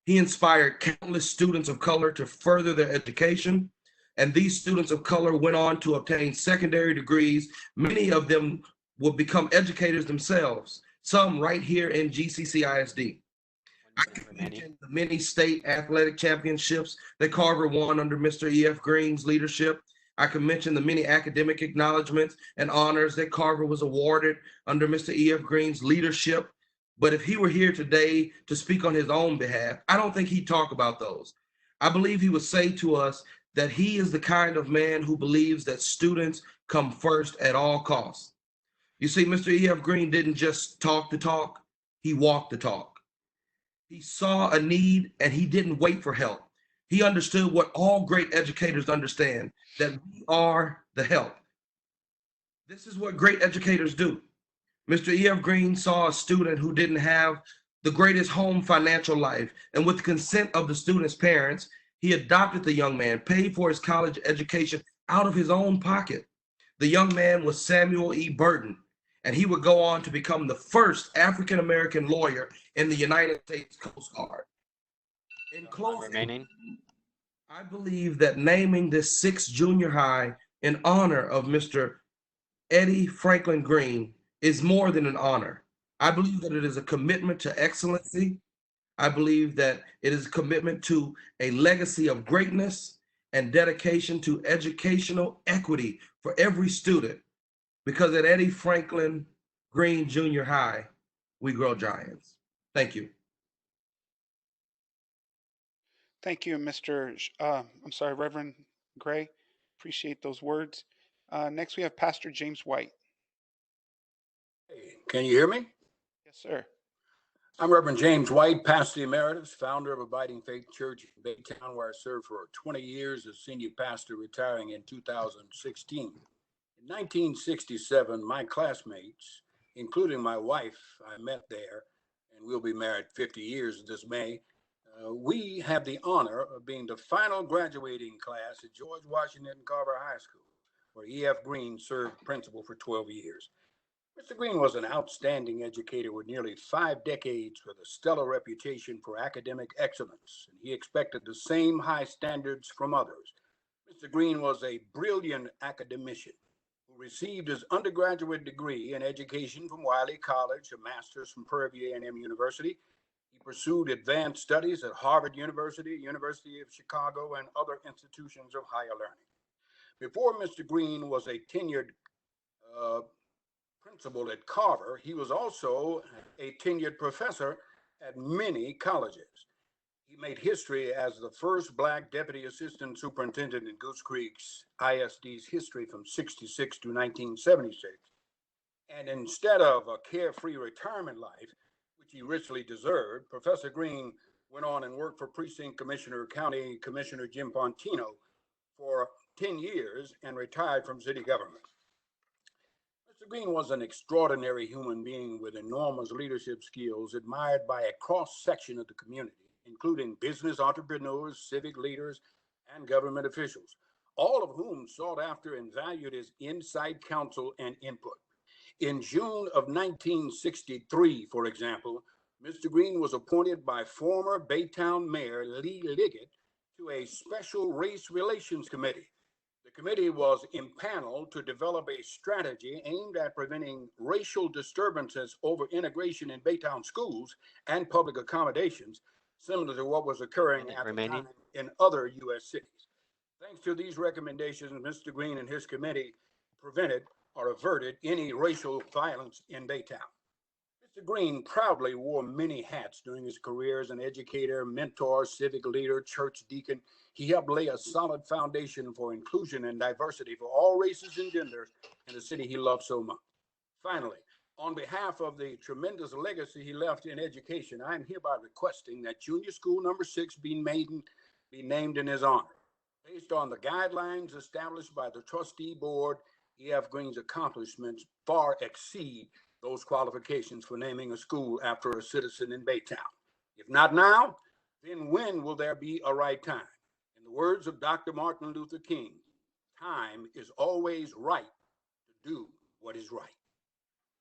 He inspired countless students of color to further their education And these students of color went on to obtain secondary degrees. Many of them will become educators themselves, some right here in GCCISD. I can mention the many state athletic championships that Carver won under Mr. E.F. Green's leadership. I can mention the many academic acknowledgments and honors that Carver was awarded under Mr. E.F. Green's leadership. But if he were here today to speak on his own behalf, I don't think he'd talk about those. I believe he would say to us that he is the kind of man who believes that students come first at all costs. You see, Mr. E.F. Green didn't just talk the talk, he walked the talk. He saw a need and he didn't wait for help. He understood what all great educators understand, that we are the help. This is what great educators do. Mr. E.F. Green saw a student who didn't have the greatest home financial life, and with the consent of the student's parents, he adopted the young man, paid for his college education out of his own pocket. The young man was Samuel E. Burton, and he would go on to become the first African-American lawyer in the United States Coast Guard. In closing, I believe that naming this 6th junior high in honor of Mr. Eddie Franklin Green is more than an honor. I believe that it is a commitment to excellency. I believe that it is a commitment to a legacy of greatness and dedication to educational equity for every student. Because at Eddie Franklin Green Junior High, we grow giants. Thank you. Thank you, Reverend Gray. Appreciate those words. Next, we have Pastor James White. Can you hear me? Yes, sir. I'm Reverend James White, pastor emeritus, founder of Abiding Faith Church in Baytown, where I served for 20 years as senior pastor, retiring in 2016. In 1967, my classmates, including my wife, I met there, and we'll be married 50 years this May. We have the honor of being the final graduating class at George Washington Carver High School, where E.F. Green served principal for 12 years. Mr. Green was an outstanding educator with nearly 5 decades with a stellar reputation for academic excellence, and he expected the same high standards from others. Mr. Green was a brilliant academician who received his undergraduate degree in education from Wiley College, a master's from Purdue A&M University. He pursued advanced studies at Harvard University, University of Chicago, and other institutions of higher learning. Before Mr. Green was a tenured principal at Carver, he was also a tenured professor at many colleges. He made history as the first Black deputy assistant superintendent in Goose Creek's ISD's history from 66 to 1976. And instead of a carefree retirement life, which he richly deserved, Professor Green went on and worked for Precinct Commissioner, County Commissioner Jim Pontino for 10 years and retired from city government. Mr. Green was an extraordinary human being with enormous leadership skills, admired by a cross-section of the community, including business entrepreneurs, civic leaders, and government officials, all of whom sought after and valued his insight, counsel, and input. In June of 1963, for example, Mr. Green was appointed by former Baytown Mayor Lee Liggett to a special race relations committee. The committee was impaneled to develop a strategy aimed at preventing racial disturbances over integration in Baytown schools and public accommodations, similar to what was occurring at the time in other U.S. cities. Thanks to these recommendations, Mr. Green and his committee prevented or averted any racial violence in Baytown. Mr. Green proudly wore many hats during his career as an educator, mentor, civic leader, church deacon. He helped lay a solid foundation for inclusion and diversity for all races and genders in the city he loved so much. Finally, on behalf of the tremendous legacy he left in education, I am hereby requesting that junior school number 6 be named in his honor. Based on the guidelines established by the trustee board, E.F. Green's accomplishments far exceed those qualifications for naming a school after a citizen in Baytown. If not now, then when will there be a right time? In the words of Dr. Martin Luther King, time is always right to do what is right.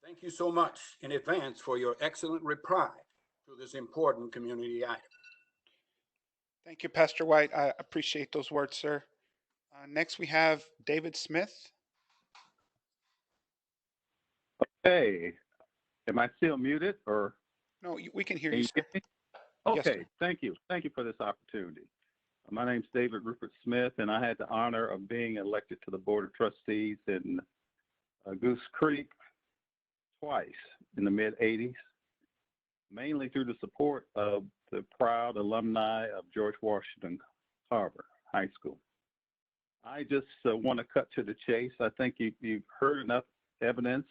Thank you so much in advance for your excellent reply to this important community item. Thank you, Pastor White. I appreciate those words, sir. Next, we have David Smith. Hey, am I still muted or No, we can hear can you, you sir. hear me? Yes, Okay, sir. thank you. Thank you for this opportunity. My name's David Rupert Smith, and I had the honor of being elected to the Board of Trustees in Goose Creek twice in the mid-'80s, mainly through the support of the proud alumni of George Washington Carver High School. I just want to cut to the chase. I think you've heard enough evidence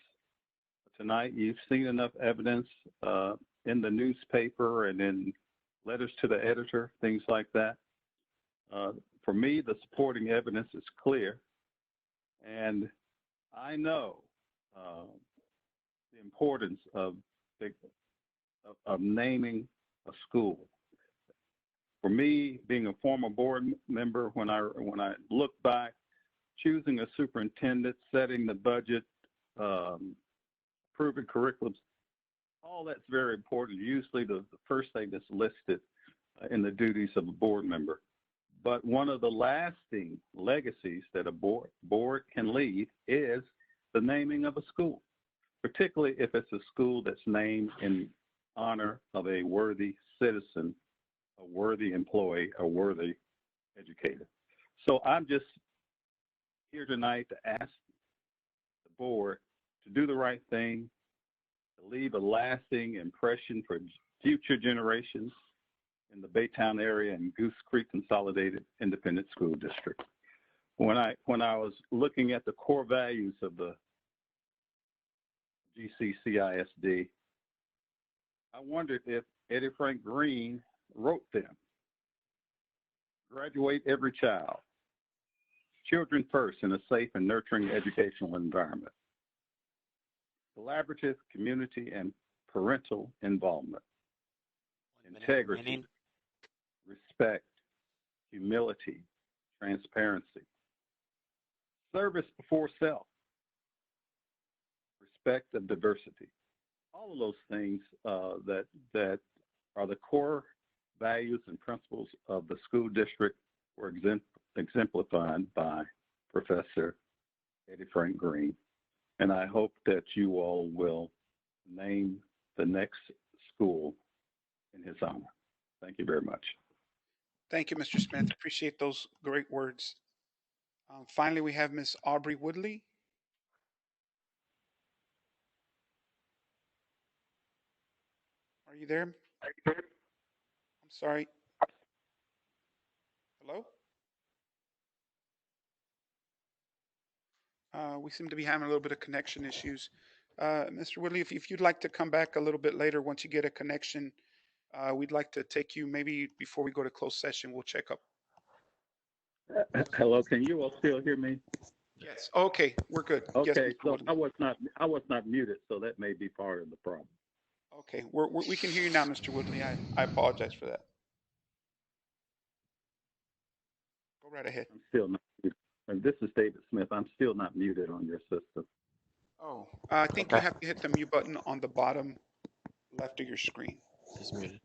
tonight. You've seen enough evidence in the newspaper and in letters to the editor, things like that. For me, the supporting evidence is clear, and I know the importance of naming a school. For me, being a former board member, when I look back, choosing a superintendent, setting the budget, approving curriculums, all that's very important. Usually the first thing that's listed in the duties of a board member. But one of the lasting legacies that a board can leave is the naming of a school, particularly if it's a school that's named in honor of a worthy citizen, a worthy employee, a worthy educator. So I'm just here tonight to ask the board to do the right thing, to leave a lasting impression for future generations in the Baytown area and Goose Creek Consolidated Independent School District. When I was looking at the core values of the GCCISD, I wondered if Eddie Frank Green wrote them. Graduate every child. Children first in a safe and nurturing educational environment. Collaborative community and parental involvement. Integrity, respect, humility, transparency. Service before self. Respect of diversity. All of those things that are the core values and principles of the school district were exemplified by Professor Eddie Frank Green. And I hope that you all will name the next school in his honor. Thank you very much. Thank you, Mr. Smith. Appreciate those great words. Finally, we have Miss Aubrey Woodley. Are you there? I'm sorry. Hello? We seem to be having a little bit of connection issues. Mr. Woodley, if you'd like to come back a little bit later once you get a connection, we'd like to take you maybe before we go to closed session. We'll check up. Hello, can you all still hear me? Yes. Okay, we're good. Okay, yes, so I was not muted, so that may be part of the problem. Okay, we can hear you now, Mr. Woodley. I apologize for that. Go right ahead. I'm still not muted. And this is David Smith. I'm still not muted on your system. Oh, I think you have to hit the mute button on the bottom left of your screen. It's muted.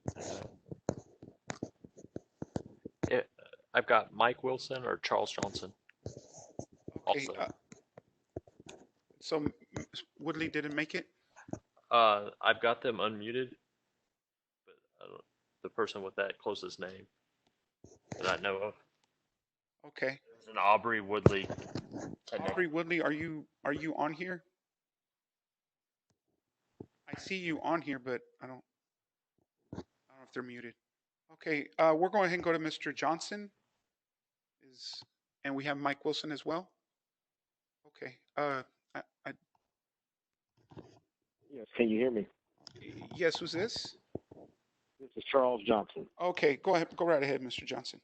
I've got Mike Wilson or Charles Johnson. Okay. Also. So Woodley didn't make it? I've got them unmuted, but the person with that closest name that I know of. Okay. It's an Aubrey Woodley. Aubrey Woodley, are you on here? I see you on here, but I don't know if they're muted. Okay, we're going ahead and go to Mr. Johnson. And we have Mike Wilson as well. Okay. Yes, can you hear me? Yes, who's this? This is Charles Johnson. Okay, go ahead. Go right ahead, Mr. Johnson.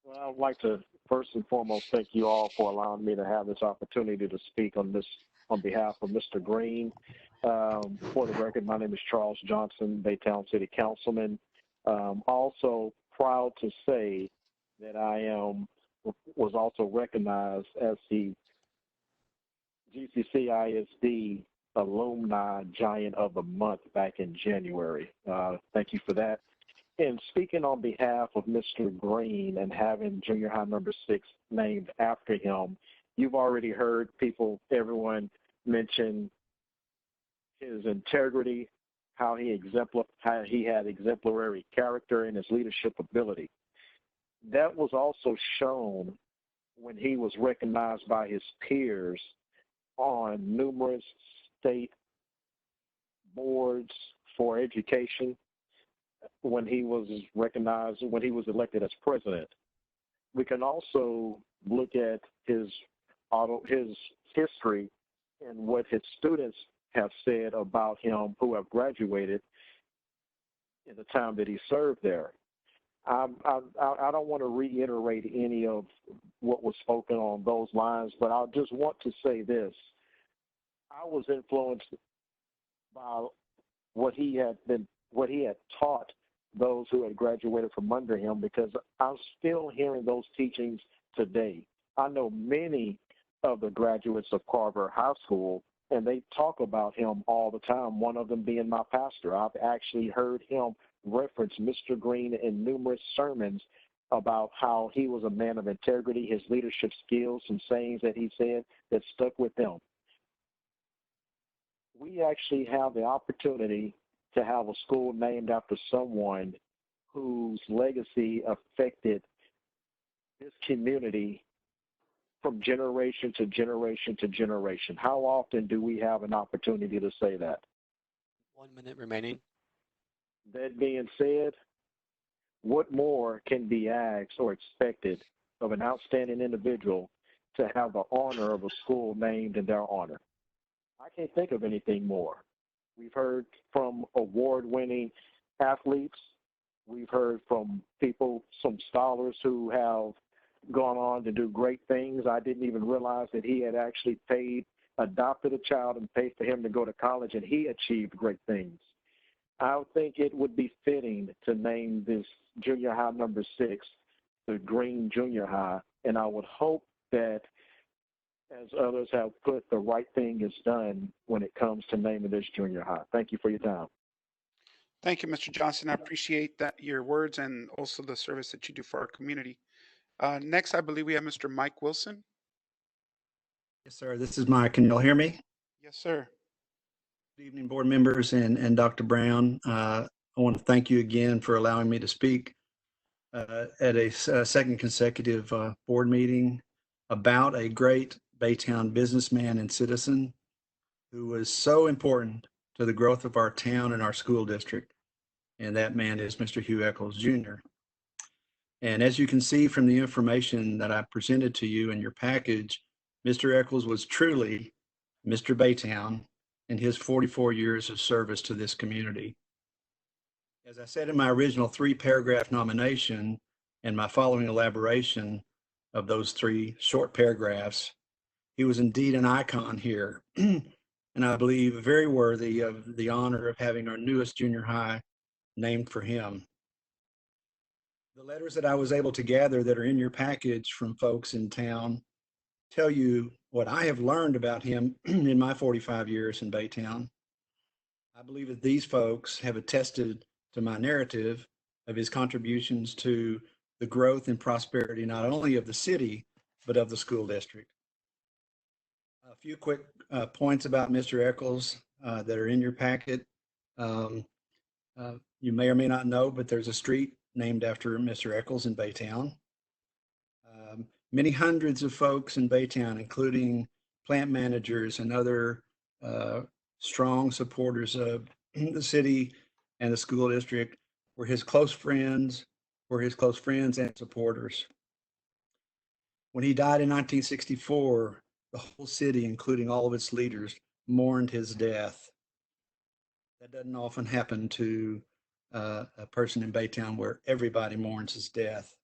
Well, I would like to first and foremost thank you all for allowing me to have this opportunity to speak on behalf of Mr. Green. For the record, my name is Charles Johnson, Baytown City Councilman. Also proud to say that I was also recognized as the GCCISD Alumni Giant of the Month back in January. Thank you for that. in speaking on behalf of Mr. Green and having junior high number 6 named after him, you've already heard everyone mention his integrity, how he had exemplary character and his leadership ability. That was also shown when he was recognized by his peers on numerous state boards for education, when he was recognized, when he was elected as president. We can also look at his history and what his students have said about him who have graduated in the time that he served there. I don't want to reiterate any of what was spoken on those lines, but I just want to say this. I was influenced by what he had taught those who had graduated from under him, because I'm still hearing those teachings today. I know many of the graduates of Carver High School, and they talk about him all the time, one of them being my pastor. I've actually heard him reference Mr. Green in numerous sermons about how he was a man of integrity, his leadership skills, some sayings that he said that stuck with him. We actually have the opportunity to have a school named after someone whose legacy affected this community from generation to generation to generation. How often do we have an opportunity to say that? 1 minute remaining. That being said, what more can be asked or expected of an outstanding individual to have the honor of a school named in their honor? I can't think of anything more. We've heard from award-winning athletes. We've heard from people, some scholars who have gone on to do great things. I didn't even realize that he had actually adopted a child and paid for him to go to college, and he achieved great things. I would think it would be fitting to name this junior high number 6 the Green Junior High, and I would hope that, as others have put, the right thing is done when it comes to naming this junior high. Thank you for your time. Thank you, Mr. Johnson. I appreciate your words and also the service that you do for our community. Next, I believe we have Mr. Mike Wilson. Yes, sir. This is Mike. Can y'all hear me? Yes, sir. Good evening, board members and Dr. Brown. I want to thank you again for allowing me to speak at a second consecutive board meeting about a great Baytown businessman and citizen who was so important to the growth of our town and our school district. And that man is Mr. Hugh Eccles, Jr. And as you can see from the information that I presented to you in your package, Mr. Eccles was truly Mr. Baytown in his 44 years of service to this community. As I said in my original 3-paragraph nomination and my following elaboration of those 3 short paragraphs, he was indeed an icon here, and I believe very worthy of the honor of having our newest junior high named for him. The letters that I was able to gather that are in your package from folks in town tell you what I have learned about him in my 45 years in Baytown. I believe that these folks have attested to my narrative of his contributions to the growth and prosperity not only of the city, but of the school district. A few quick points about Mr. Eccles that are in your packet. You may or may not know, but there's a street named after Mr. Eccles in Baytown. Many hundreds of folks in Baytown, including plant managers and other strong supporters of the city and the school district, were his close friends and supporters. When he died in 1964, the whole city, including all of its leaders, mourned his death. That doesn't often happen to a person in Baytown where everybody mourns his death.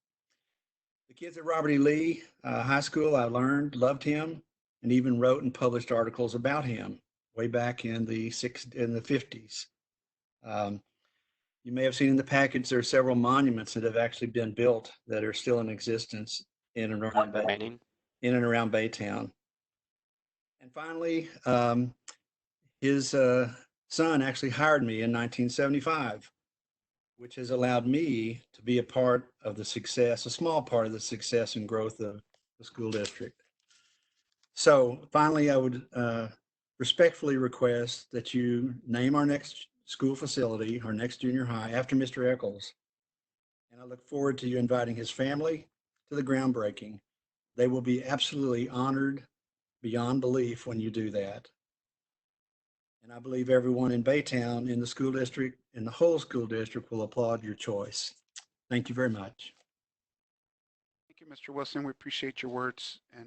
The kids at Robert E. Lee High School, I learned, loved him and even wrote and published articles about him way back in the 50s. You may have seen in the package there are several monuments that have actually been built that are still in existence in and around Baytown. And finally, his son actually hired me in 1975 which has allowed me to be a part of the success, a small part of the success and growth of the school district. So finally, I would respectfully request that you name our next school facility, our next junior high, after Mr. Eccles. And I look forward to you inviting his family to the groundbreaking. They will be absolutely honored beyond belief when you do that. And I believe everyone in Baytown, in the school district, in the whole school district will applaud your choice. Thank you very much. Thank you, Mr. Wilson. We appreciate your words and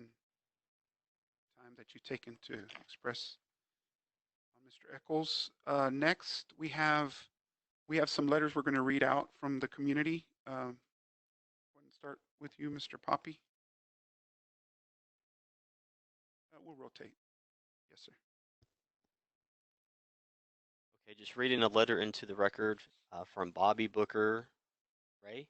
time that you've taken to express on Mr. Eccles. Next, we have some letters we're going to read out from the community. Start with you, Mr. Poppy. We'll rotate. Yes, sir. Okay, just reading a letter into the record from Bobby Booker Ray.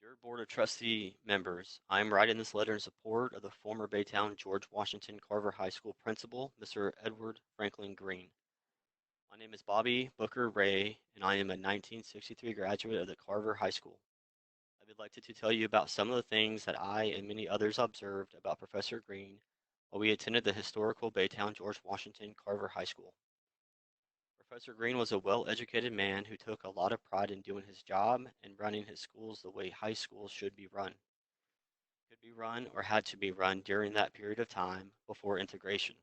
Dear Board of Trustee members, I am writing this letter in support of the former Baytown George Washington Carver High School principal, Mr. Edward Franklin Green. My name is Bobby Booker Ray, and I am a 1963 graduate of the Carver High School. I would like to tell you about some of the things that I and many others observed about Professor Green while we attended the historical Baytown George Washington Carver High School. Professor Green was a well-educated man who took a lot of pride in doing his job and running his schools the way high schools should be run. Could be run or had to be run during that period of time before integration.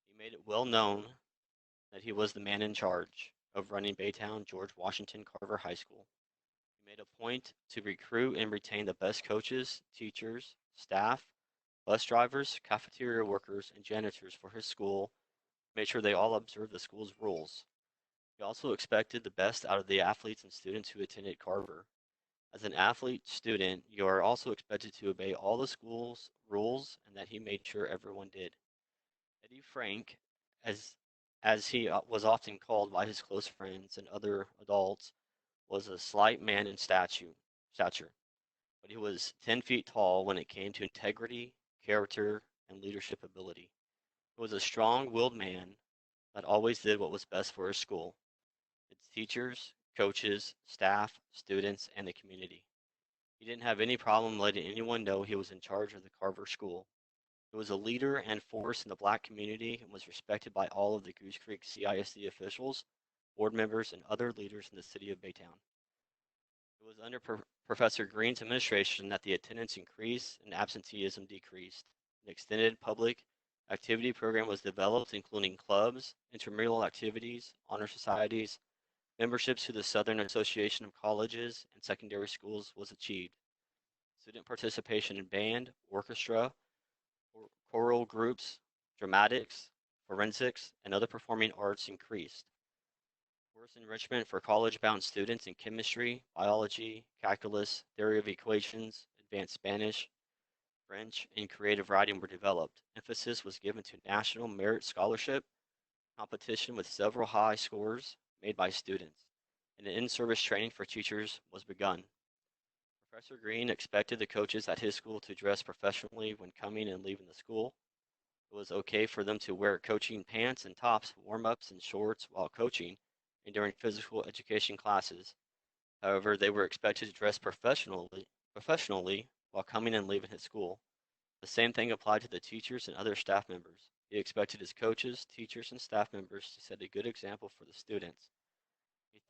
He made it well known that he was the man in charge of running Baytown George Washington Carver High School. He made a point to recruit and retain the best coaches, teachers, staff, bus drivers, cafeteria workers, and janitors for his school, made sure they all observed the school's rules. He also expected the best out of the athletes and students who attended Carver. As an athlete student, you are also expected to obey all the school's rules, and that he made sure everyone did. Eddie Frank, as he was often called by his close friends and other adults, was a slight man in stature, but he was 10 feet tall when it came to integrity, character, and leadership ability. He was a strong-willed man that always did what was best for his school, its teachers, coaches, staff, students, and the community. He didn't have any problem letting anyone know he was in charge of the Carver School. He was a leader and force in the Black community and was respected by all of the Goose Creek CISD officials, board members, and other leaders in the city of Baytown. It was under Professor Green's administration that the attendance increased and absenteeism decreased. An extended public activity program was developed, including clubs, intramural activities, honor societies, memberships to the Southern Association of Colleges and Secondary Schools was achieved. Student participation in band, orchestra, choral groups, dramatics, forensics, and other performing arts increased. Course enrichment for college-bound students in chemistry, biology, calculus, theory of equations, advanced Spanish, French, and creative writing were developed. Emphasis was given to national merit scholarship, competition with several high scores made by students, and an in-service training for teachers was begun. Professor Green expected the coaches at his school to dress professionally when coming and leaving the school. It was okay for them to wear coaching pants and tops, warm-ups, and shorts while coaching and during physical education classes. However, they were expected to dress professionally while coming and leaving his school. The same thing applied to the teachers and other staff members. He expected his coaches, teachers, and staff members to set a good example for the students. His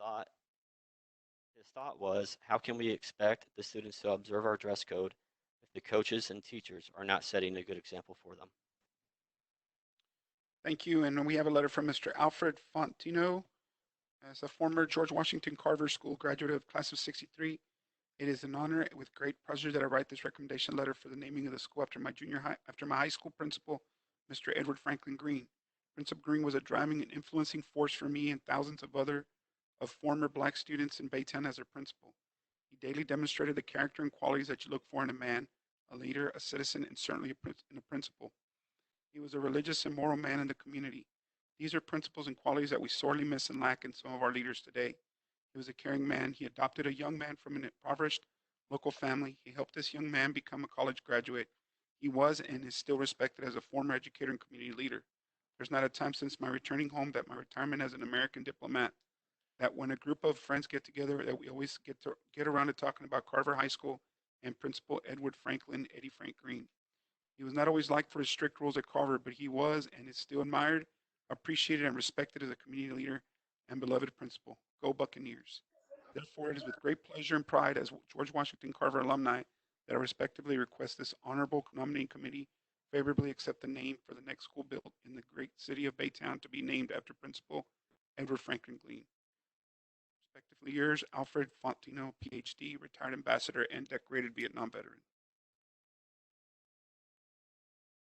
thought was, how can we expect the students to observe our dress code if the coaches and teachers are not setting a good example for them? Thank you. And we have a letter from Mr. Alfred Fontino. As a former George Washington Carver School graduate of class of 63, it is an honor with great pleasure that I write this recommendation letter for the naming of the school after my high school principal, Mr. Edward Franklin Green. Principal Green was a driving and influencing force for me and thousands of former Black students in Baytown as their principal. He daily demonstrated the character and qualities that you look for in a man, a leader, a citizen, and certainly in a principal. He was a religious and moral man in the community. These are principles and qualities that we sorely miss and lack in some of our leaders today. He was a caring man. He adopted a young man from an impoverished local family. He helped this young man become a college graduate. He was and is still respected as a former educator and community leader. There's not a time since my returning home that my retirement as an American diplomat that when a group of friends get together, that we always get around to talking about Carver High School and Principal Edward Franklin, Eddie Frank Green. He was not always liked for his strict rules at Carver, but he was and is still admired, appreciated, and respected as a community leader and beloved principal. Go Buccaneers. Therefore, it is with great pleasure and pride as George Washington Carver alumni that I respectively request this honorable nominating committee favorably accept the name for the next school built in the great city of Baytown to be named after Principal Edward Franklin Green. Respectively yours, Alfred Fontino, PhD, retired ambassador and decorated Vietnam veteran.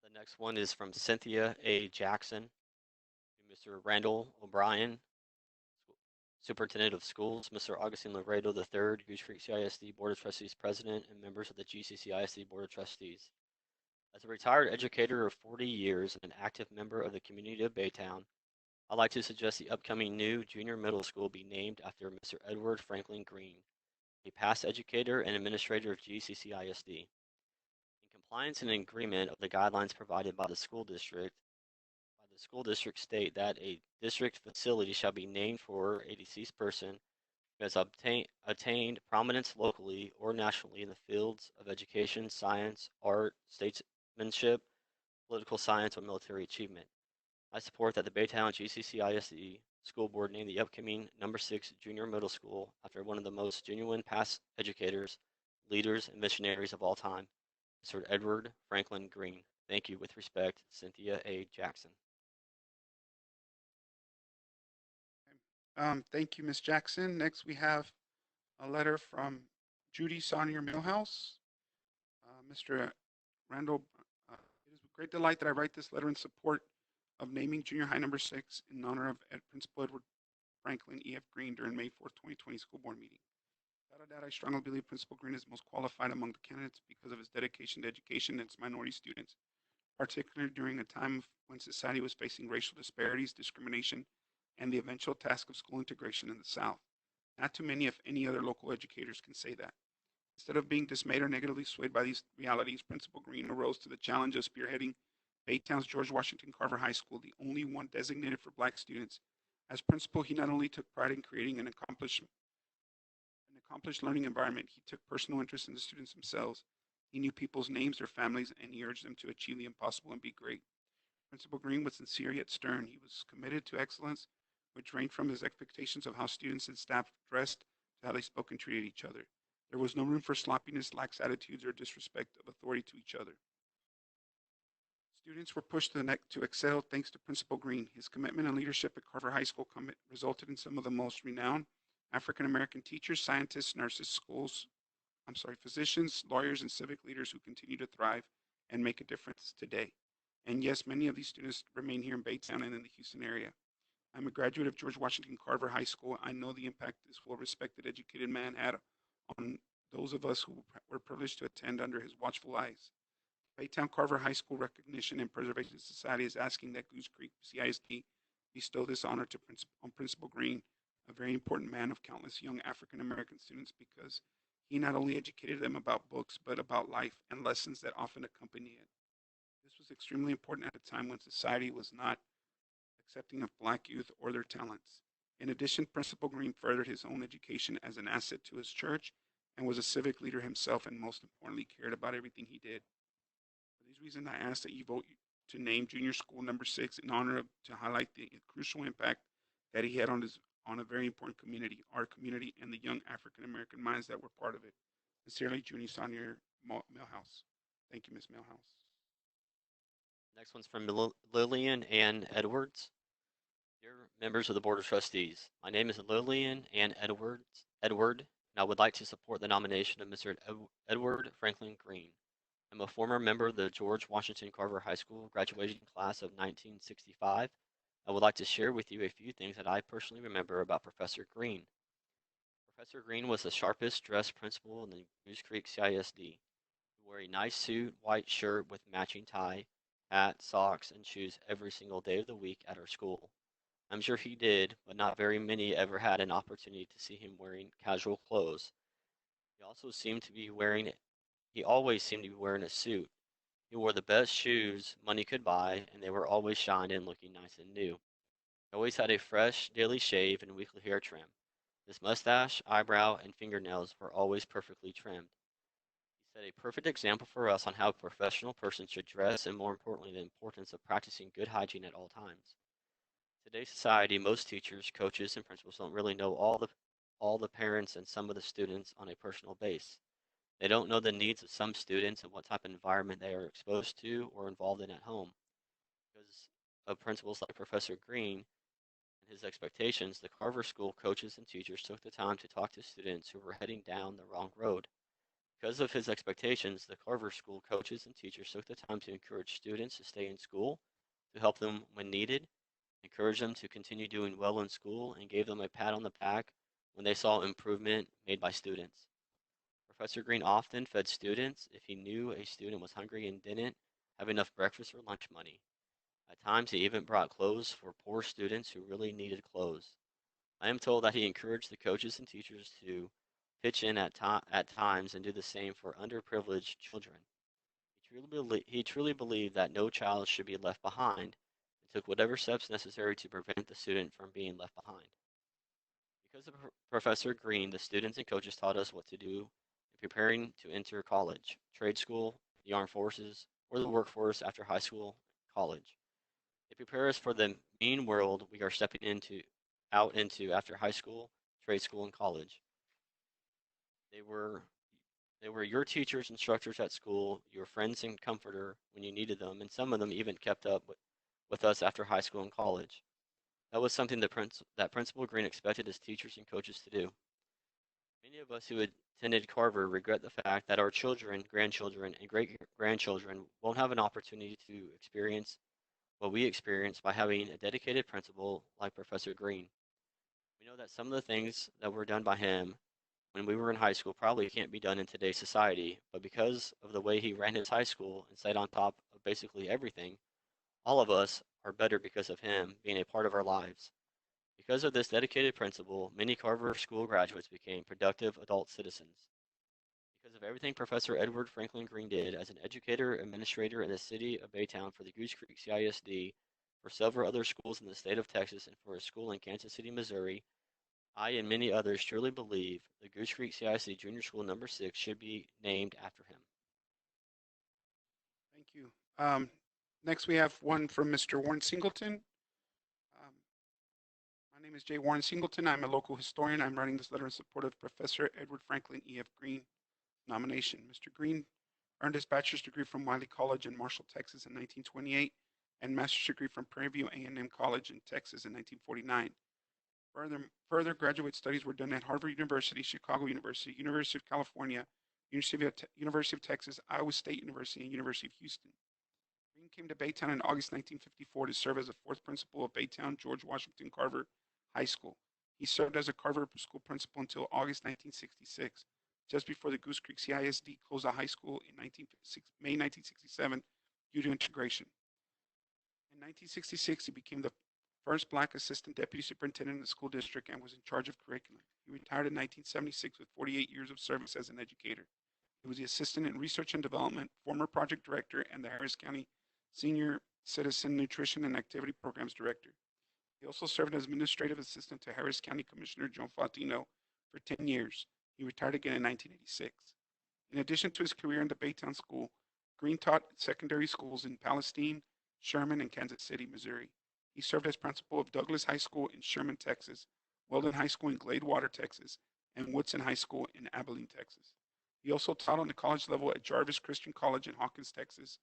The next one is from Cynthia A. Jackson to Mr. Randall O'Brien, Superintendent of Schools, Mr. Augustine Laredo III, Goose Creek CISD Board of Trustees President, and members of the GCCISD Board of Trustees. As a retired educator of 40 years and an active member of the community of Baytown, I'd like to suggest the upcoming new junior middle school be named after Mr. Edward Franklin Green, a past educator and administrator of GCCISD. In compliance and agreement of the guidelines provided by the school district state that a district facility shall be named for a deceased person who has attained prominence locally or nationally in the fields of education, science, art, statesmanship, political science, or military achievement. I support that the Baytown GCCISD School Board name the upcoming number 6 junior middle school after one of the most genuine past educators, leaders, and missionaries of all time, Mr. Edward Franklin Green. Thank you. With respect, Cynthia A. Jackson. Thank you, Ms. Jackson. Next, we have a letter from Judy Saunier Millhouse. Mr. Randall, it is with great delight that I write this letter in support of naming junior high number 6 in honor of Principal Edward Franklin E.F. Green during May 4th, 2020 school board meeting. Without a doubt, I strongly believe Principal Green is most qualified among the candidates because of his dedication to education and its minority students, particularly during a time when society was facing racial disparities, discrimination, and the eventual task of school integration in the South. Not too many, if any, other local educators can say that. Instead of being dismayed or negatively swayed by these realities, Principal Green arose to the challenge of spearheading Baytown's George Washington Carver High School, the only one designated for Black students. As principal, he not only took pride in creating an accomplished learning environment, he took personal interest in the students themselves. He knew people's names, their families, and he urged them to achieve the impossible and be great. Principal Green was sincere yet stern. He was committed to excellence, which ranged from his expectations of how students and staff dressed to how they spoke and treated each other. There was no room for sloppiness, lax attitudes, or disrespect of authority to each other. Students were pushed to the neck to excel thanks to Principal Green. His commitment and leadership at Carver High School resulted in some of the most renowned African-American teachers, scientists, nurses, physicians, lawyers, and civic leaders who continue to thrive and make a difference today. And yes, many of these students remain here in Baytown and in the Houston area. I'm a graduate of George Washington Carver High School. I know the impact this well-respected, educated man had on those of us who were privileged to attend under his watchful eyes. Baytown Carver High School Recognition and Preservation Society is asking that Goose Creek CISD bestow this honor on Principal Green, a very important man of countless young African-American students, because he not only educated them about books, but about life and lessons that often accompany it. This was extremely important at a time when society was not accepting of Black youth or their talents. In addition, Principal Green furthered his own education as an asset to his church and was a civic leader himself, and most importantly, cared about everything he did. For these reasons, I ask that you vote to name junior school number 6 in honor of, to highlight the crucial impact that he had on a very important community, our community, and the young African-American minds that were part of it. Sincerely, Judy Saunier Millhouse. Thank you, Ms. Millhouse. Next one's from Lillian Ann Edwards. Dear members of the Board of Trustees, my name is Lillian Ann Edward, and I would like to support the nomination of Mr. Edward Franklin Green. I'm a former member of the George Washington Carver High School graduating class of 1965. I would like to share with you a few things that I personally remember about Professor Green. Professor Green was the sharpest dressed principal in the Goose Creek CISD. He wore a nice suit, white shirt with matching tie, hat, socks, and shoes every single day of the week at our school. I'm sure he did, but not very many ever had an opportunity to see him wearing casual clothes. He always seemed to be wearing a suit. He wore the best shoes money could buy, and they were always shined and looking nice and new. He always had a fresh daily shave and weekly hair trim. His mustache, eyebrow, and fingernails were always perfectly trimmed. He set a perfect example for us on how a professional person should dress and, more importantly, the importance of practicing good hygiene at all times. In today's society, most teachers, coaches, and principals don't really know all the parents and some of the students on a personal base. They don't know the needs of some students and what type of environment they are exposed to or involved in at home. Because of principals like Professor Green and his expectations, the Carver School coaches and teachers took the time to talk to students who were heading down the wrong road. Because of his expectations, the Carver School coaches and teachers took the time to encourage students to stay in school, to help them when needed, encourage them to continue doing well in school, and gave them a pat on the back when they saw improvement made by students. Professor Green often fed students if he knew a student was hungry and didn't have enough breakfast or lunch money. At times, he even brought clothes for poor students who really needed clothes. I am told that he encouraged the coaches and teachers to pitch in at times and do the same for underprivileged children. He truly believed that no child should be left behind and took whatever steps necessary to prevent the student from being left behind. Because of Professor Green, the students and coaches taught us what to do in preparing to enter college, trade school, the armed forces, or the workforce after high school, college. They prepare us for the mean world we are stepping out into after high school, trade school, and college. They were they were your teachers, instructors at school, your friends and comforter when you needed them, and some of them even kept up with us after high school and college. That was something that Principal Green expected his teachers and coaches to do. Many of us who attended Carver regret the fact that our children, grandchildren, and great grandchildren won't have an opportunity to experience what we experienced by having a dedicated principal like Professor Green. We know that some of the things that were done by him when we were in high school probably can't be done in today's society, but because of the way he ran his high school and stayed on top of basically everything, all of us are better because of him being a part of our lives. Because of this dedicated principal, many Carver School graduates became productive adult citizens. Because of everything Professor Edward Franklin Green did as an educator, administrator in the city of Baytown for the Goose Creek CISD, for several other schools in the state of Texas, and for a school in Kansas City, Missouri, I and many others truly believe the Goose Creek CISD Junior School number 6 should be named after him. Thank you. Next, we have one from Mr. Warren Singleton. My name is Jay Warren Singleton. I'm a local historian. I'm writing this letter in support of Professor Edward Franklin E.F. Green nomination. Mr. Green earned his bachelor's degree from Wiley College in Marshall, Texas in 1928 and master's degree from Prairie View A&M College in Texas in 1949. Further graduate studies were done at Harvard University, Chicago University, University of California, University of Texas, Iowa State University, and University of Houston. Green came to Baytown in August 1954 to serve as the fourth principal of Baytown George Washington Carver High School. He served as a Carver school principal until August 1966, just before the Goose Creek CISD closed the high school in May 1967 due to integration. In 1966, he became the first black assistant deputy superintendent in the school district and was in charge of curriculum. He retired in 1976 with 48 years of service as an educator. He was the assistant in research and development, former project director, and the Harris County Senior Citizen Nutrition and Activity Programs Director. He also served as administrative assistant to Harris County Commissioner Joe Flatino for 10 years. He retired again in 1986. In addition to his career in the Baytown School, Green taught secondary schools in Palestine, Sherman, and Kansas City, Missouri. He served as principal of Douglas High School in Sherman, Texas, Weldon High School in Gladewater, Texas, and Woodson High School in Abilene, Texas. He also taught on the college level at Jarvis Christian College in Hawkins, Texas,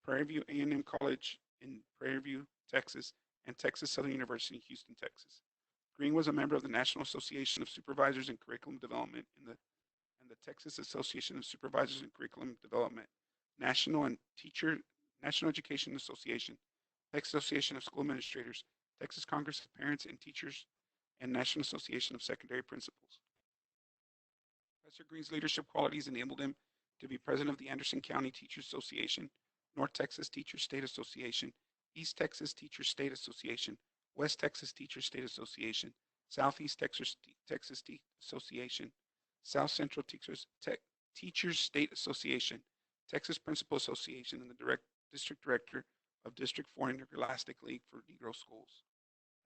Prairie View A&M College in Prairie View, Texas, and Texas Southern University in Houston, Texas. Green was a member of the National Association of Supervisors in Curriculum Development and the Texas Association of Supervisors in Curriculum Development, National Education Association, Texas Association of School Administrators, Texas Congress of Parents and Teachers, and National Association of Secondary Principals. Professor Green's leadership qualities enabled him to be president of the Anderson County Teachers Association, North Texas Teachers State Association, East Texas Teachers State Association, West Texas Teachers State Association, Southeast Texas State Association, South Central Teachers State Association, Texas Principal Association, and the district director of District 4 Interscholastic League for Negro Schools.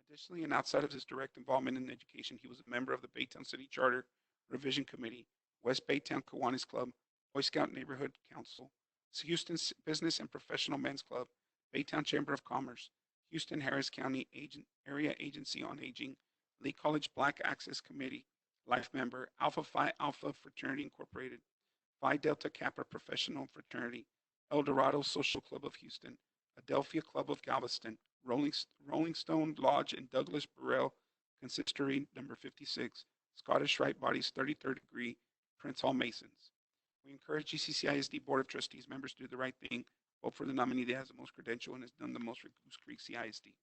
Additionally, and outside of his direct involvement in education, he was a member of the Baytown City Charter Revision Committee, West Baytown Kiwanis Club, Boy Scout Neighborhood Council, Houston Business and Professional Men's Club, Baytown Chamber of Commerce, Houston Harris County Area Agency on Aging, Lee College Black Access Committee, life member, Alpha Phi Alpha Fraternity Incorporated, Phi Delta Kappa Professional Fraternity, El Dorado Social Club of Houston, Adelphia Club of Galveston, Rolling Stone Lodge and Douglas Burrell Consistory number 56, Scottish Rite Bodies 33rd degree, Prince Hall Masons. We encourage GCCISD Board of Trustees members to do the right thing, vote for the nominee that has the most credential and has done the most for Goose Creek CISD.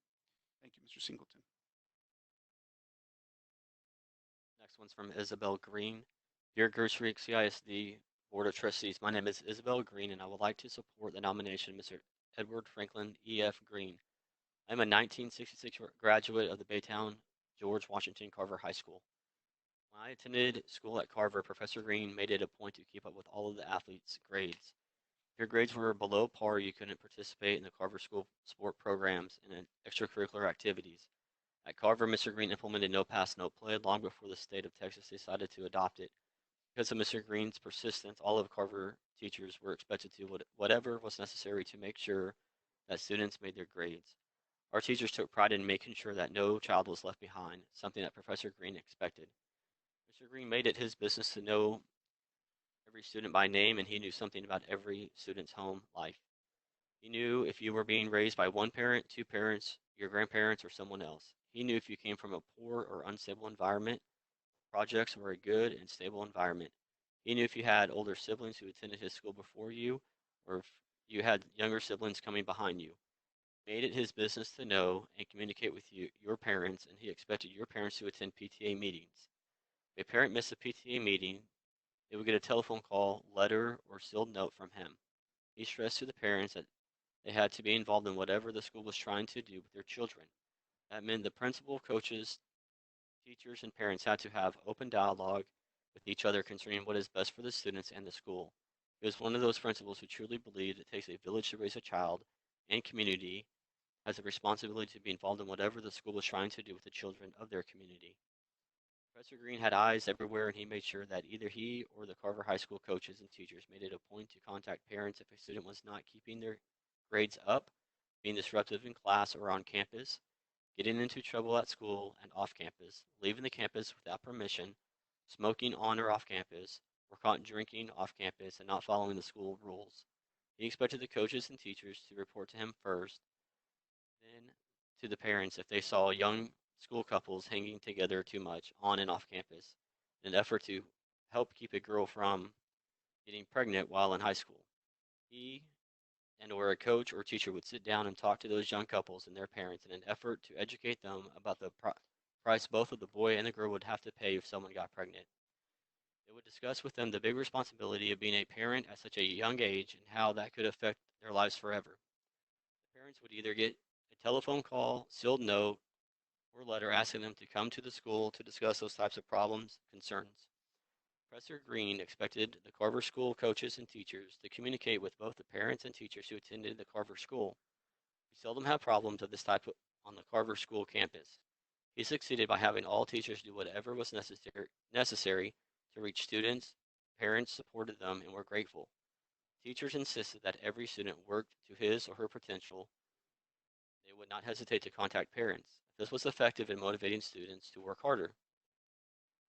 Thank you, Mr. Singleton. Next one's from Isabel Green. Dear Goose Creek CISD Board of Trustees, my name is Isabel Green, and I would like to support the nomination of Mr. Edward Franklin E.F. Green. I'm a 1966 graduate of the Baytown George Washington Carver High School. When I attended school at Carver, Professor Green made it a point to keep up with all of the athletes' grades. If your grades were below par, you couldn't participate in the Carver School sport programs and extracurricular activities. At Carver, Mr. Green implemented no pass, no play long before the state of Texas decided to adopt it. Because of Mr. Green's persistence, all of Carver teachers were expected to do whatever was necessary to make sure that students made their grades. Our teachers took pride in making sure that no child was left behind, something that Professor Green expected. Mr. Green made it his business to know every student by name, and he knew something about every student's home life. He knew if you were being raised by one parent, two parents, your grandparents, or someone else. He knew if you came from a poor or unstable environment, projects were a good and stable environment. He knew if you had older siblings who attended his school before you, or if you had younger siblings coming behind you. He made it his business to know and communicate with your parents, and he expected your parents to attend PTA meetings. If a parent missed a PTA meeting, they would get a telephone call, letter, or sealed note from him. He stressed to the parents that they had to be involved in whatever the school was trying to do with their children. That meant the principal, coaches, teachers, and parents had to have open dialogue with each other concerning what is best for the students and the school. He was one of those principals who truly believed it takes a village to raise a child, and community has a responsibility to be involved in whatever the school was trying to do with the children of their community. Professor Green had eyes everywhere, and he made sure that either he or the Carver High School coaches and teachers made it a point to contact parents if a student was not keeping their grades up, being disruptive in class or on campus, getting into trouble at school and off campus, leaving the campus without permission, smoking on or off campus, or caught drinking off campus and not following the school rules. He expected the coaches and teachers to report to him first, then to the parents if they saw young school couples hanging together too much on and off campus, in an effort to help keep a girl from getting pregnant while in high school. He and or a coach or teacher would sit down and talk to those young couples and their parents in an effort to educate them about the price both of the boy and the girl would have to pay if someone got pregnant. They would discuss with them the big responsibility of being a parent at such a young age and how that could affect their lives forever. The parents would either get a telephone call, sealed note, or letter asking them to come to the school to discuss those types of problems, concerns. Professor Green expected the Carver School coaches and teachers to communicate with both the parents and teachers who attended the Carver School. We seldom have problems of this type on the Carver School campus. He succeeded by having all teachers do whatever was necessary to reach students. Parents supported them and were grateful. Teachers insisted that every student worked to his or her potential. They would not hesitate to contact parents. This was effective in motivating students to work harder.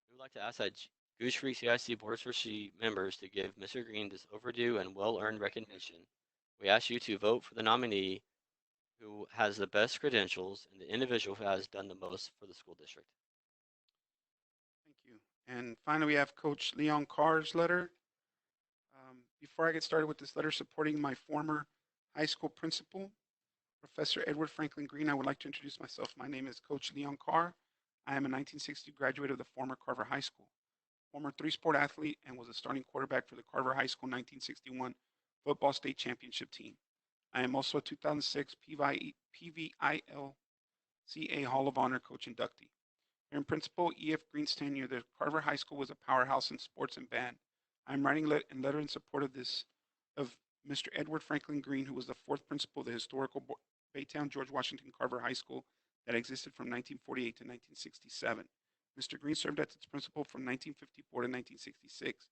We would like to ask that Goose Creek CIC Board of Trustees members to give Mr. Green this overdue and well-earned recognition. We ask you to vote for the nominee who has the best credentials and the individual who has done the most for the school district. Thank you. And finally, we have Coach Leon Carr's letter. Before I get started with this letter supporting my former high school principal, Professor Edward Franklin Green, I would like to introduce myself. My name is Coach Leon Carr. I am a 1960 graduate of the former Carver High School, former three-sport athlete, and was a starting quarterback for the Carver High School 1961 football state championship team. I am also a 2006 PVILCA Hall of Honor coach inductee. During Principal E.F. Green's tenure, the Carver High School was a powerhouse in sports and band. I am writing a letter in support of Mr. Edward Franklin Green, who was the fourth principal of the historical Baytown George Washington Carver High School that existed from 1948 to 1967. Mr. Green served as its principal from 1954 to 1966,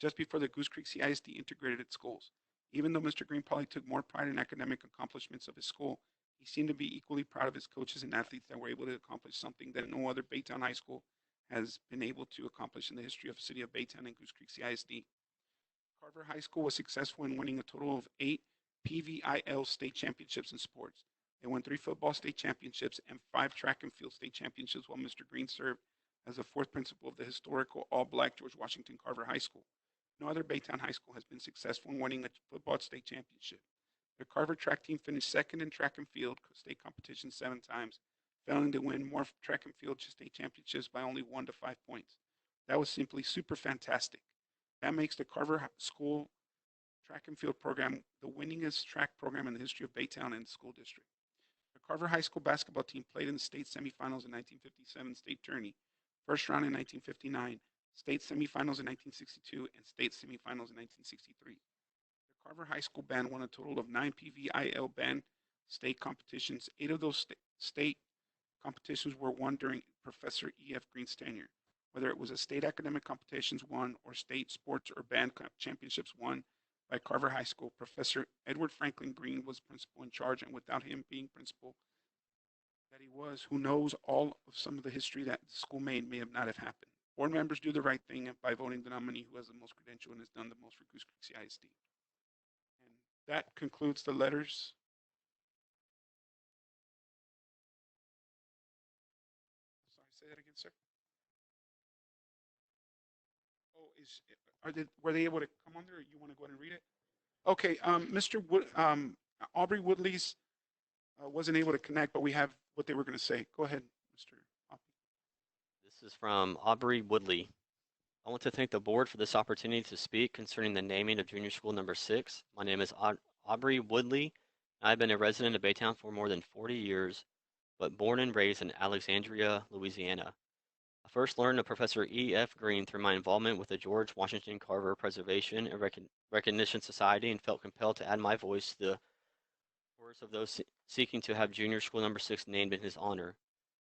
just before the Goose Creek CISD integrated its schools. Even though Mr. Green probably took more pride in academic accomplishments of his school, he seemed to be equally proud of his coaches and athletes that were able to accomplish something that no other Baytown high school has been able to accomplish in the history of the city of Baytown and Goose Creek CISD. Carver High School was successful in winning a total of 8 PVIL state championships in sports. They won 3 football state championships and 5 track and field state championships while Mr. Green served as the 4th principal of the historical all-black George Washington Carver High School. No other Baytown high school has been successful in winning a football state championship. The Carver track team finished 2nd in track and field state competition 7 times, failing to win more track and field state championships by only 1 to 5 points. That was simply super fantastic. That makes the Carver School track and field program the winningest track program in the history of Baytown and the school district. The Carver High School basketball team played in the state semifinals in 1957 state tourney, first round in 1959, state semifinals in 1962, and state semifinals in 1963. The Carver High School band won a total of 9 PVIL band state competitions. 8 of those state competitions were won during Professor E.F. Green's tenure. Whether it was a state academic competitions won or state sports or band championships won by Carver High School, Professor Edward Franklin Green was principal in charge, and without him being principal that he was, who knows, all of some of the history that the school may have not have happened. Board members do the right thing by voting the nominee who has the most credential and has done the most for Goose Creek CISD. And that concludes the letters. Sorry, say that again, sir. Oh, were they able to come on there, or you want to go ahead and read it? Okay, Mr. Wood, Aubrey Woodley's wasn't able to connect, but we have what they were going to say. Go ahead, Mr. Hoppy. This is from Aubrey Woodley. I want to thank the board for this opportunity to speak concerning the naming of junior school number 6. My name is Aubrey Woodley. I've been a resident of Baytown for more than 40 years, but born and raised in Alexandria, Louisiana. I first learned of Professor E.F. Green through my involvement with the George Washington Carver Preservation and Recognition Society, and felt compelled to add my voice to the chorus of those seeking to have junior school number 6 named in his honor.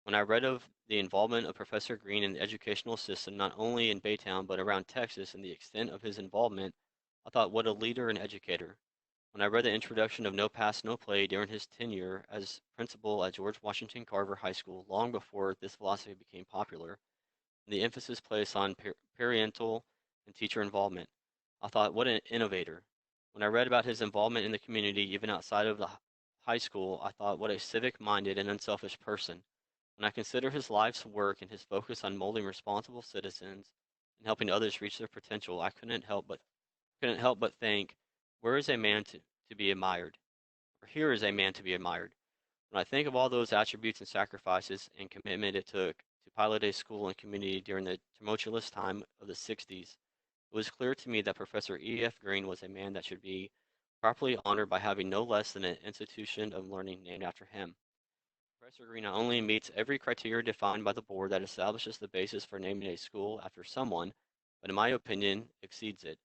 When I read of the involvement of Professor Green in the educational system, not only in Baytown but around Texas, and the extent of his involvement, I thought, what a leader and educator. When I read the introduction of No Pass, No Play during his tenure as principal at George Washington Carver High School, long before this philosophy became popular, and the emphasis placed on parental and teacher involvement, I thought, what an innovator. When I read about his involvement in the community, even outside of the high school, I thought, what a civic-minded and unselfish person. When I consider his life's work and his focus on molding responsible citizens and helping others reach their potential, I couldn't help but think, where is a man to be admired? Or here is a man to be admired. When I think of all those attributes and sacrifices and commitment it took to pilot a school and community during the tumultuous time of the 60s, it was clear to me that Professor E.F. Green was a man that should be properly honored by having no less than an institution of learning named after him. Professor Green not only meets every criteria defined by the board that establishes the basis for naming a school after someone, but in my opinion, exceeds it.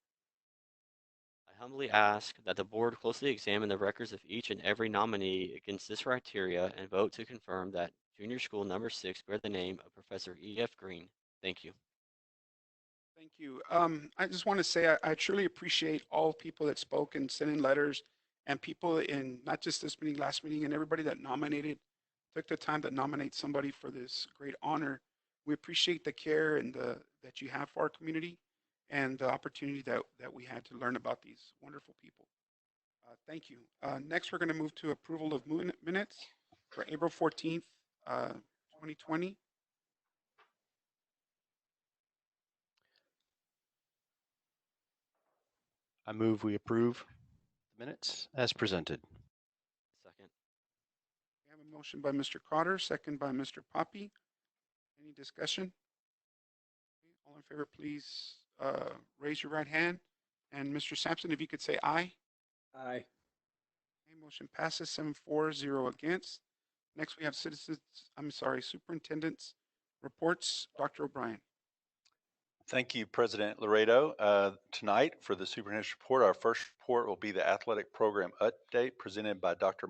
I humbly ask that the board closely examine the records of each and every nominee against this criteria and vote to confirm that junior school number 6 bear the name of Professor E.F. Green. Thank you. Thank you. I just want to say I truly appreciate all people that spoke and sent in letters, and people in not just this meeting, last meeting, and everybody that nominated, took the time to nominate somebody for this great honor. We appreciate the care and that you have for our community and the opportunity that we had to learn about these wonderful people. Thank you. Next, we're going to move to approval of minutes for April 14th, 2020. I move we approve the minutes as presented. Second. We have a motion by Mr. Cotter, second by Mr. Poppy. Any discussion? All in favor, please raise your right hand. And Mr. Sampson, if you could say aye. Aye. Okay, motion passes 7-4, 0 against. Next, we have superintendent's reports. Dr. O'Brien. Thank you, President Laredo. Tonight, for the superintendent's report, our first report will be the athletic program update presented by Dr.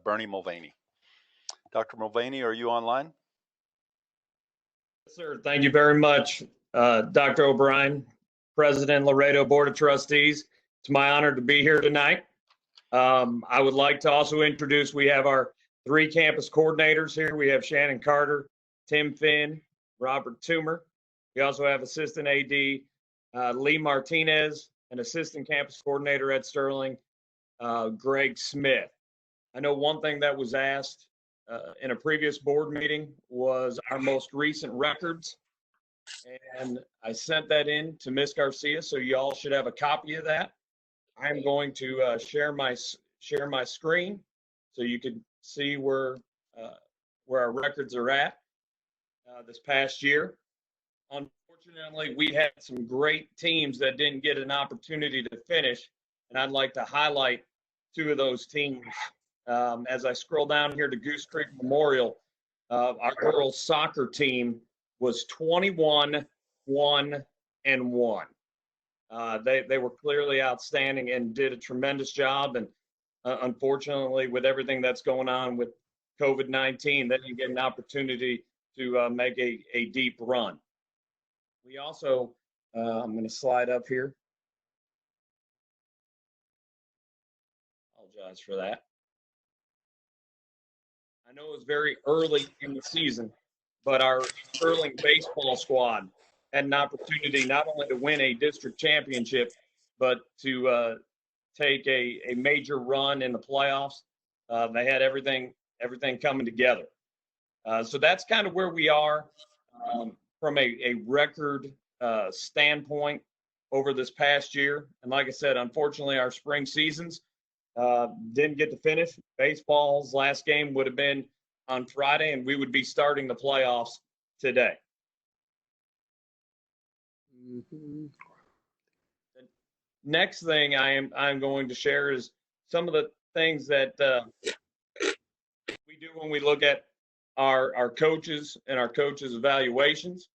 Bernie Mulvaney. Dr. Mulvaney, are you online? Yes, sir. Thank you very much, Dr. O'Brien, President Laredo Board of Trustees. It's my honor to be here tonight. I would like to also introduce, we have our 3 campus coordinators here. We have Shannon Carter, Tim Finn, Robert Toomer. We also have Assistant AD Lee Martinez, and Assistant Campus Coordinator at Sterling, Greg Smith. I know one thing that was asked in a previous board meeting was our most recent records. And I sent that in to Ms. Garcia, so y'all should have a copy of that. I'm going to share my screen so you can see where our records are at this past year. Unfortunately, we had some great teams that didn't get an opportunity to finish, and I'd like to highlight 2 of those teams. As I scroll down here to Goose Creek Memorial, our girls soccer team was 21-1-1. They were clearly outstanding and did a tremendous job. And unfortunately, with everything that's going on with COVID-19, they didn't get an opportunity to make a deep run. We also, I'm going to slide up here. Apologize for that. I know it was very early in the season, but our Sterling baseball squad had an opportunity not only to win a district championship, but to take a major run in the playoffs. They had everything coming together. So that's kind of where we are from a record standpoint over this past year. And like I said, unfortunately, our spring seasons didn't get to finish. Baseball's last game would have been on Friday, and we would be starting the playoffs today. Mm-hmm. The next thing I'm going to share is some of the things that we do when we look at our coaches and our coaches' evaluations.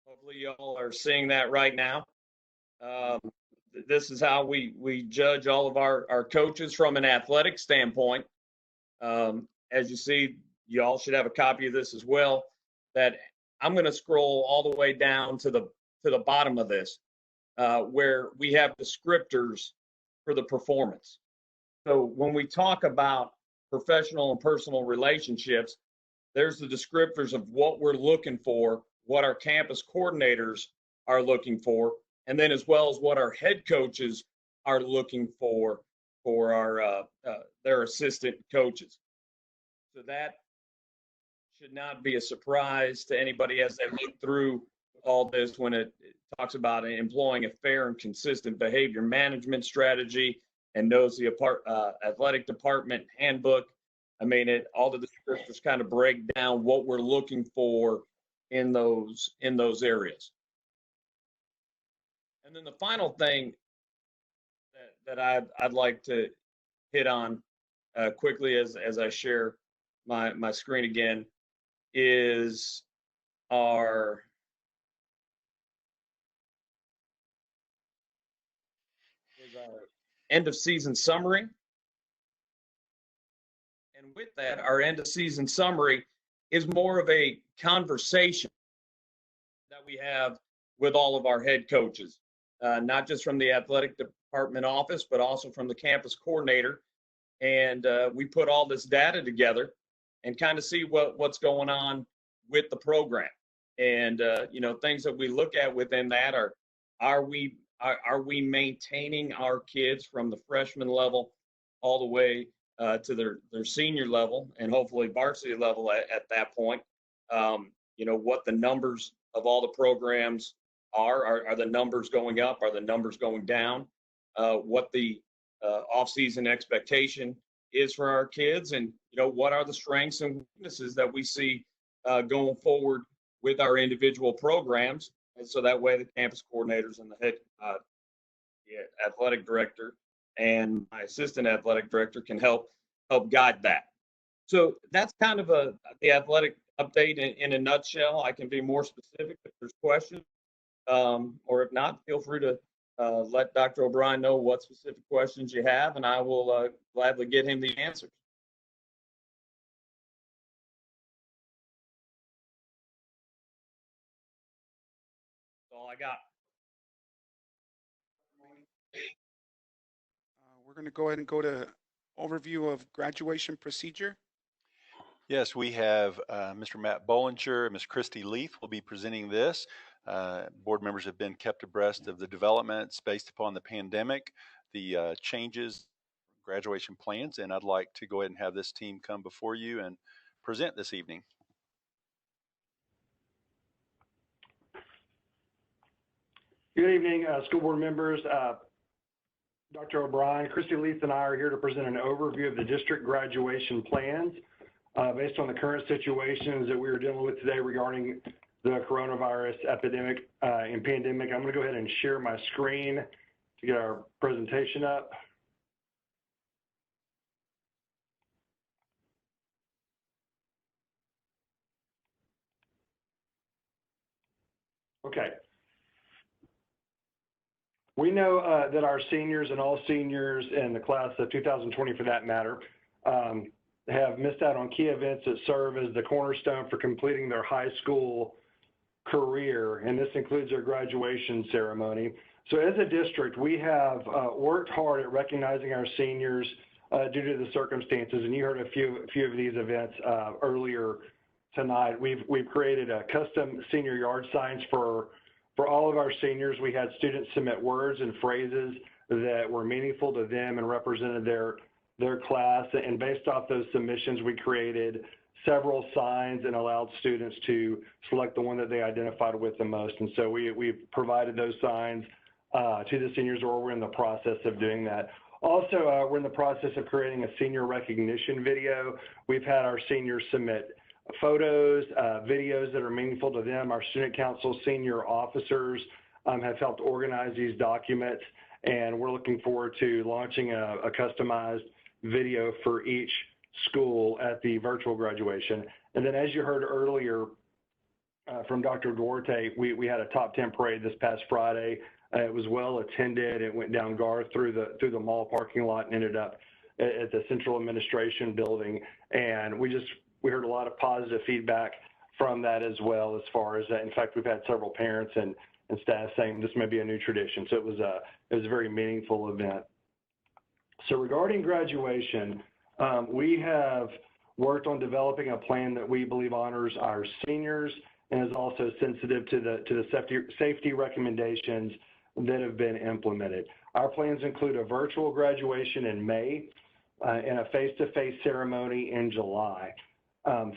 Hopefully y'all are seeing that right now. This is how we judge all of our coaches from an athletic standpoint. As you see, y'all should have a copy of this as well. That I'm going to scroll all the way down to the bottom of this, where we have descriptors for the performance. So when we talk about professional and personal relationships, there's the descriptors of what we're looking for, what our campus coordinators are looking for, and then as well as what our head coaches are looking for our their assistant coaches. So that should not be a surprise to anybody as they look through all this when it talks about employing a fair and consistent behavior management strategy and knows the athletic department handbook. I mean, all the descriptors kind of break down what we're looking for in those areas. And then the final thing that I'd like to hit on quickly as I share my screen again is our end of season summary. And with that, our end of season summary is more of a conversation that we have with all of our head coaches, not just from the athletic department office, but also from the campus coordinator. And we put all this data together and kind of see what's going on with the program. And things that we look at within that are we maintaining our kids from the freshman level all the way to their senior level and hopefully varsity level at that point. What the numbers of all the programs are the numbers going up? Are the numbers going down? What the off-season expectation is for our kids, and what are the strengths and weaknesses that we see going forward with our individual programs, and so that way the campus coordinators and the head athletic director and my assistant athletic director can help guide that. So that's kind of the athletic update in a nutshell. I can be more specific if there's questions, or if not, feel free to let Dr. O'Brien know what specific questions you have, and I will gladly get him the answers. That's all I got. We're going to go ahead and go to overview of graduation procedure. Yes, we have Mr. Matt Bollinger and Ms. Christy Leith will be presenting this. Board members have been kept abreast of the developments based upon the pandemic, the changes, graduation plans, and I'd like to go ahead and have this team come before you and present this evening. Good evening, school board members. Dr. O'Brien, Christy Leith, and I are here to present an overview of the district graduation plans based on the current situations that we are dealing with today regarding the coronavirus epidemic and pandemic. I'm going to go ahead and share my screen to get our presentation up. Okay. We know that our seniors and all seniors in the class of 2020, for that matter, have missed out on key events that serve as the cornerstone for completing their high school career, and this includes their graduation ceremony. So as a district, we have worked hard at recognizing our seniors due to the circumstances, and you heard a few of these events earlier tonight. We've created a custom senior yard signs for all of our seniors. We had students submit words and phrases that were meaningful to them and represented their class. And based off those submissions, we created several signs and allowed students to select the one that they identified with the most. And so we've provided those signs to the seniors, or we're in the process of doing that. Also, we're in the process of creating a senior recognition video. We've had our seniors submit photos, videos that are meaningful to them. Our student council senior officers have helped organize these documents, and we're looking forward to launching a customized video for each school at the virtual graduation. And then, as you heard earlier from Dr. Duarte, we had a top 10 parade this past Friday. It was well attended. It went down Garth through the mall parking lot and ended up at the central administration building. And we heard a lot of positive feedback from that as well, as far as that. In fact, we've had several parents and staff saying this may be a new tradition. So it was a very meaningful event. So regarding graduation, we have worked on developing a plan that we believe honors our seniors and is also sensitive to the safety recommendations that have been implemented. Our plans include a virtual graduation in May and a face-to-face ceremony in July.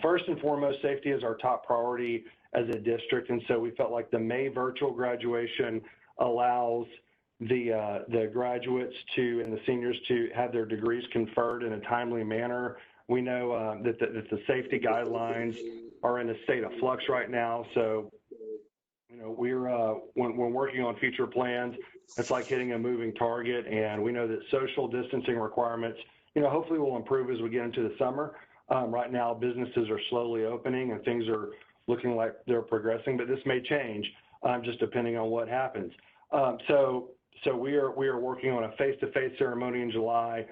First and foremost, safety is our top priority as a district, and so we felt like the May virtual graduation allows the graduates and the seniors to have their degrees conferred in a timely manner. We know that the safety guidelines are in a state of flux right now, so we're when working on future plans, it's like hitting a moving target, and we know that social distancing requirements, hopefully will improve as we get into the summer. Right now, businesses are slowly opening and things are looking like they're progressing, but this may change just depending on what happens. So we are working on a face-to-face ceremony in July,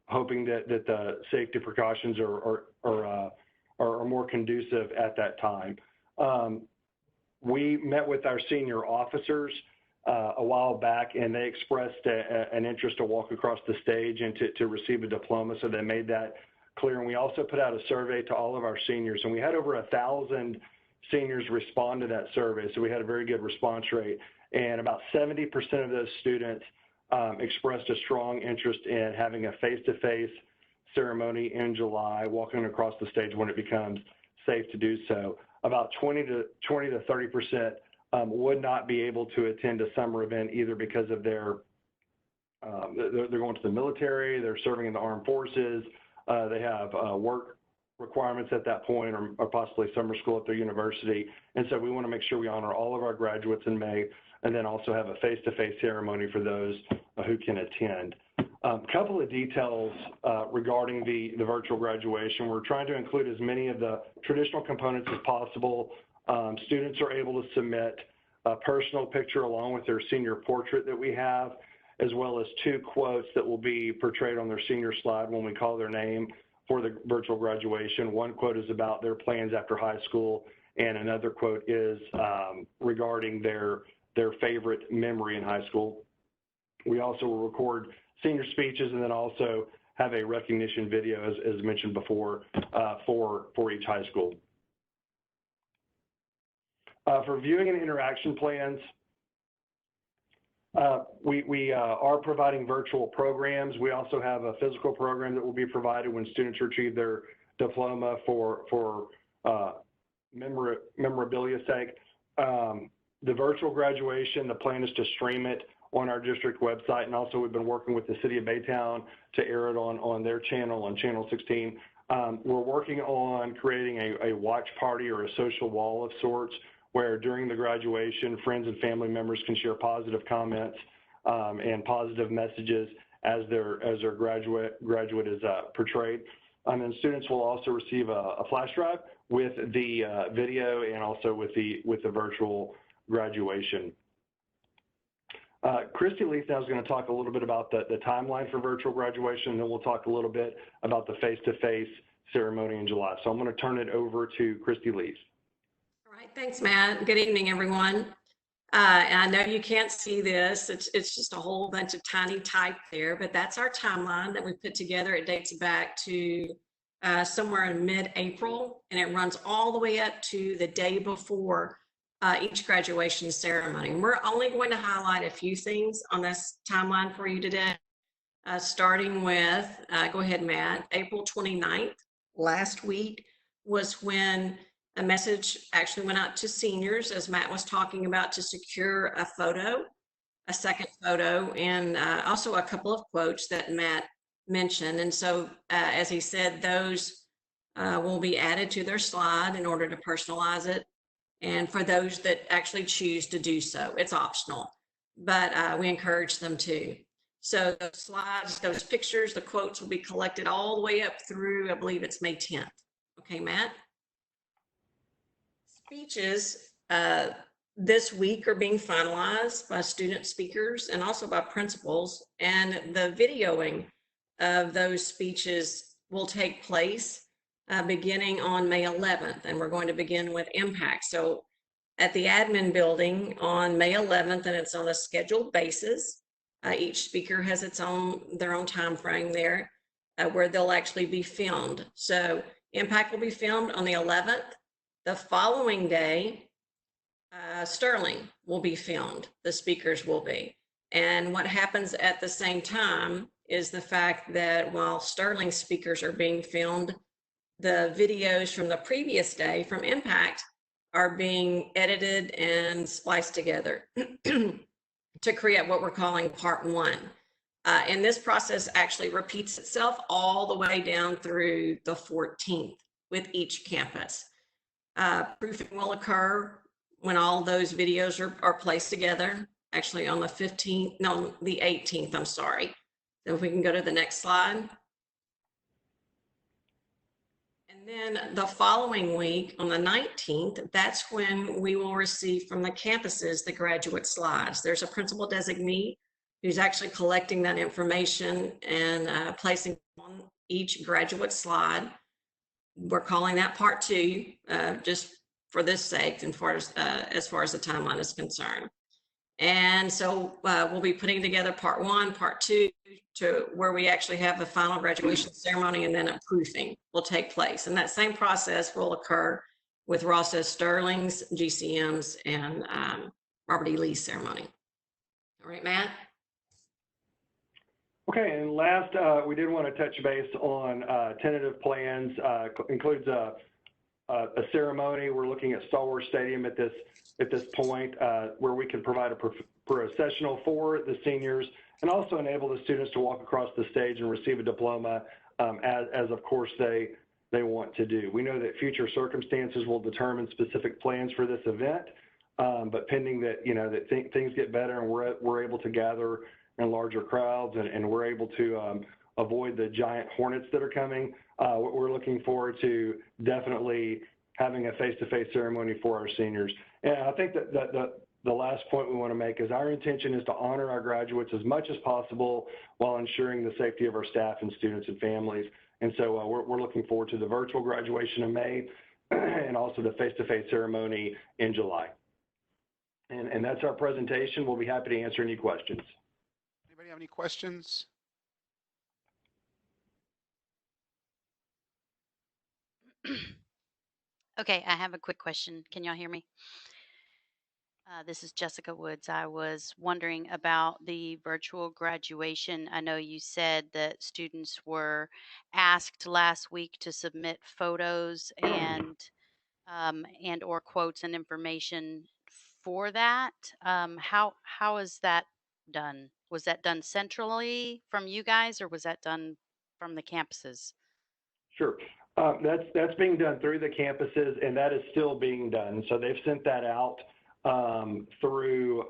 hoping that the safety precautions are more conducive at that time. We met with our senior officers a while back, and they expressed an interest to walk across the stage and to receive a diploma, so they made that clear. And we also put out a survey to all of our seniors, and we had over 1,000 seniors respond to that survey, so we had a very good response rate. And about 70% of those students expressed a strong interest in having a face-to-face ceremony in July, walking across the stage when it becomes safe to do so. About 20 to 30% would not be able to attend a summer event either because of they're going to the military, they're serving in the armed forces, they have work requirements at that point, or possibly summer school at their university. And so we want to make sure we honor all of our graduates in May, and then also have a face-to-face ceremony for those who can attend. A couple of details regarding the virtual graduation. We're trying to include as many of the traditional components as possible. Students are able to submit a personal picture along with their senior portrait that we have, as well as 2 quotes that will be portrayed on their senior slide when we call their name for the virtual graduation. One quote is about their plans after high school, and another quote is regarding their favorite memory in high school. We also will record senior speeches and then also have a recognition video, as mentioned before, for each high school. For viewing and interaction plans, we are providing virtual programs. We also have a physical program that will be provided when students retrieve their diploma for memorabilia sake. The virtual graduation, the plan is to stream it on our district website, and also we've been working with the City of Baytown to air it on their channel, on Channel 16. We're working on creating a watch party or a social wall of sorts, where during the graduation, friends and family members can share positive comments and positive messages as their graduate is portrayed. And students will also receive a flash drive with the video and also with the virtual graduation. Christy Leith now is going to talk a little bit about the timeline for virtual graduation, and then we'll talk a little bit about the face-to-face ceremony in July. So I'm going to turn it over to Christy Leith. All right, thanks, Matt. Good evening, everyone. And I know you can't see this. It's just a whole bunch of tiny type there, but that's our timeline that we put together. It dates back to somewhere in mid-April, and it runs all the way up to the day before each graduation ceremony. And we're only going to highlight a few things on this timeline for you today, starting with, go ahead, Matt, April 29th, last week, was when a message actually went out to seniors, as Matt was talking about, to secure a photo, a second photo, and also a couple of quotes that Matt mentioned. And so, as he said, those will be added to their slide in order to personalize it. And for those that actually choose to do so, it's optional, but we encourage them to. So those slides, those pictures, the quotes will be collected all the way up through, I believe it's May 10th. Okay, Matt? Speeches this week are being finalized by student speakers and also by principals, and the videoing of those speeches will take place beginning on May 11th, and we're going to begin with Impact. So at the admin building on May 11th, and it's on a scheduled basis. Each speaker has their own time frame there where they'll actually be filmed. So Impact will be filmed on the 11th. The following day, Sterling will be filmed. The speakers will be. And what happens at the same time is the fact that while Sterling speakers are being filmed, the videos from the previous day from Impact are being edited and spliced together to create what we're calling part 1. And this process actually repeats itself all the way down through the 14th with each campus. Proofing will occur when all those videos are placed together, actually on the 15th, no, the 18th, I'm sorry. So if we can go to the next slide. And then the following week, on the 19th, that's when we will receive from the campuses the graduate slides. There's a principal designee who's actually collecting that information and placing on each graduate slide. We're calling that part 2, just for this sake, and as far as the timeline is concerned. And so we'll be putting together part 1, part 2, to where we actually have the final graduation ceremony, and then a proofing will take place. And that same process will occur with Ross S. Sterling's, GCM's, and Robert E. Lee's ceremony. All right, Matt? Okay, and last, we did want to touch base on tentative plans. Includes a ceremony. We're looking at Star Wars Stadium at this point, where we can provide a processional for the seniors and also enable the students to walk across the stage and receive a diploma, as of course they want to do. We know that future circumstances will determine specific plans for this event, but pending that things get better and we're able to gather in larger crowds and we're able to avoid the giant hornets that are coming, we're looking forward to definitely having a face-to-face ceremony for our seniors. And I think that the last point we want to make is our intention is to honor our graduates as much as possible while ensuring the safety of our staff and students and families. And so we're looking forward to the virtual graduation in May and also the face-to-face ceremony in July. And that's our presentation. We'll be happy to answer any questions. Anybody have any questions? Okay, I have a quick question. Can y'all hear me? This is Jessica Woods. I was wondering about the virtual graduation. I know you said that students were asked last week to submit photos and or quotes and information for that. How is that done? Was that done centrally from you guys, or was that done from the campuses? Sure. That's being done through the campuses, and that is still being done. So they've sent that out through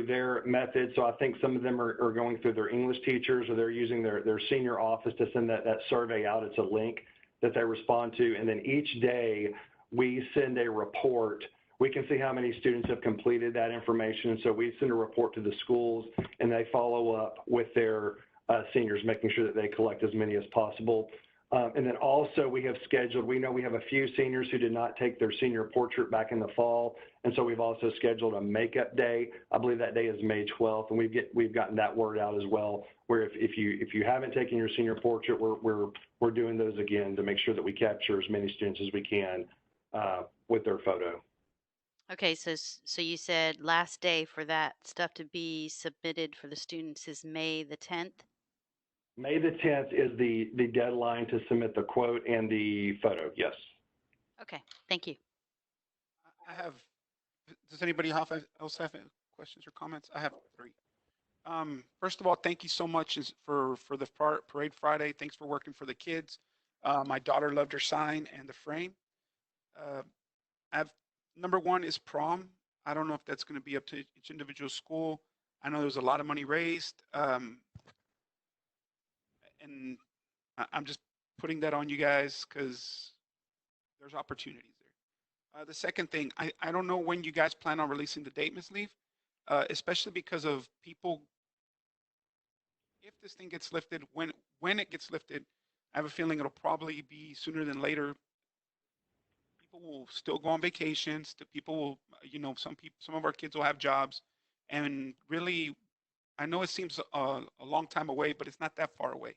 their method. So I think some of them are going through their English teachers, or they're using their senior office to send that survey out. It's a link that they respond to. And then each day we send a report. We can see how many students have completed that information. And so we send a report to the schools, and they follow up with their seniors, making sure that they collect as many as possible. And then also we know we have a few seniors who did not take their senior portrait back in the fall. And so we've also scheduled a makeup day. I believe that day is May 12th. And we've gotten that word out as well, where if you haven't taken your senior portrait, we're doing those again to make sure that we capture as many students as we can with their photo. Okay, so you said last day for that stuff to be submitted for the students is May the 10th? May the 10th is the deadline to submit the quote and the photo, yes. Okay, thank you. Does anybody else have questions or comments? I have 3. First of all, thank you so much for the Parade Friday. Thanks for working for the kids. My daughter loved her sign and the frame. Number 1 is prom. I don't know if that's going to be up to each individual school. I know there's a lot of money raised. And I'm just putting that on you guys because there's opportunities there. The second thing, I don't know when you guys plan on releasing the date, Ms. Leaf, especially because of people. If this thing gets lifted, when it gets lifted, I have a feeling it'll probably be sooner than later. People will still go on vacations. People will, some of our kids will have jobs, and really, I know it seems a long time away, but it's not that far away.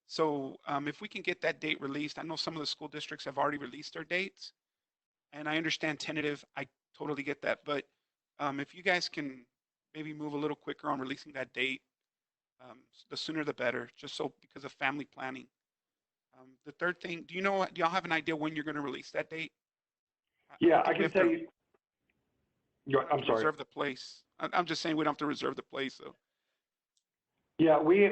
So if we can get that date released, I know some of the school districts have already released their dates, and I understand tentative. I totally get that. But if you guys can maybe move a little quicker on releasing that date, the sooner the better, just so because of family planning. The third thing, do y'all have an idea when you're going to release that date? Yeah, I can tell you. I'm sorry. Reserve the place. I'm just saying we don't have to reserve the place, so. Yeah, we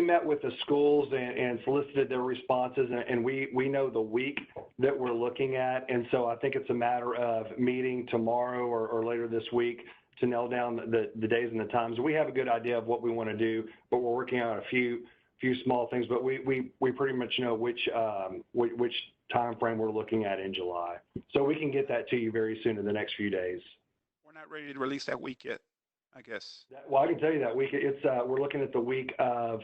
met with the schools and solicited their responses, and we know the week that we're looking at, and so I think it's a matter of meeting tomorrow or later this week to nail down the days and the times. We have a good idea of what we want to do, but we're working on a few small things. But we pretty much know which time frame we're looking at in July, so we can get that to you very soon in the next few days. We're not ready to release that week yet, I guess. Well, I can tell you that week. We're looking at the week of.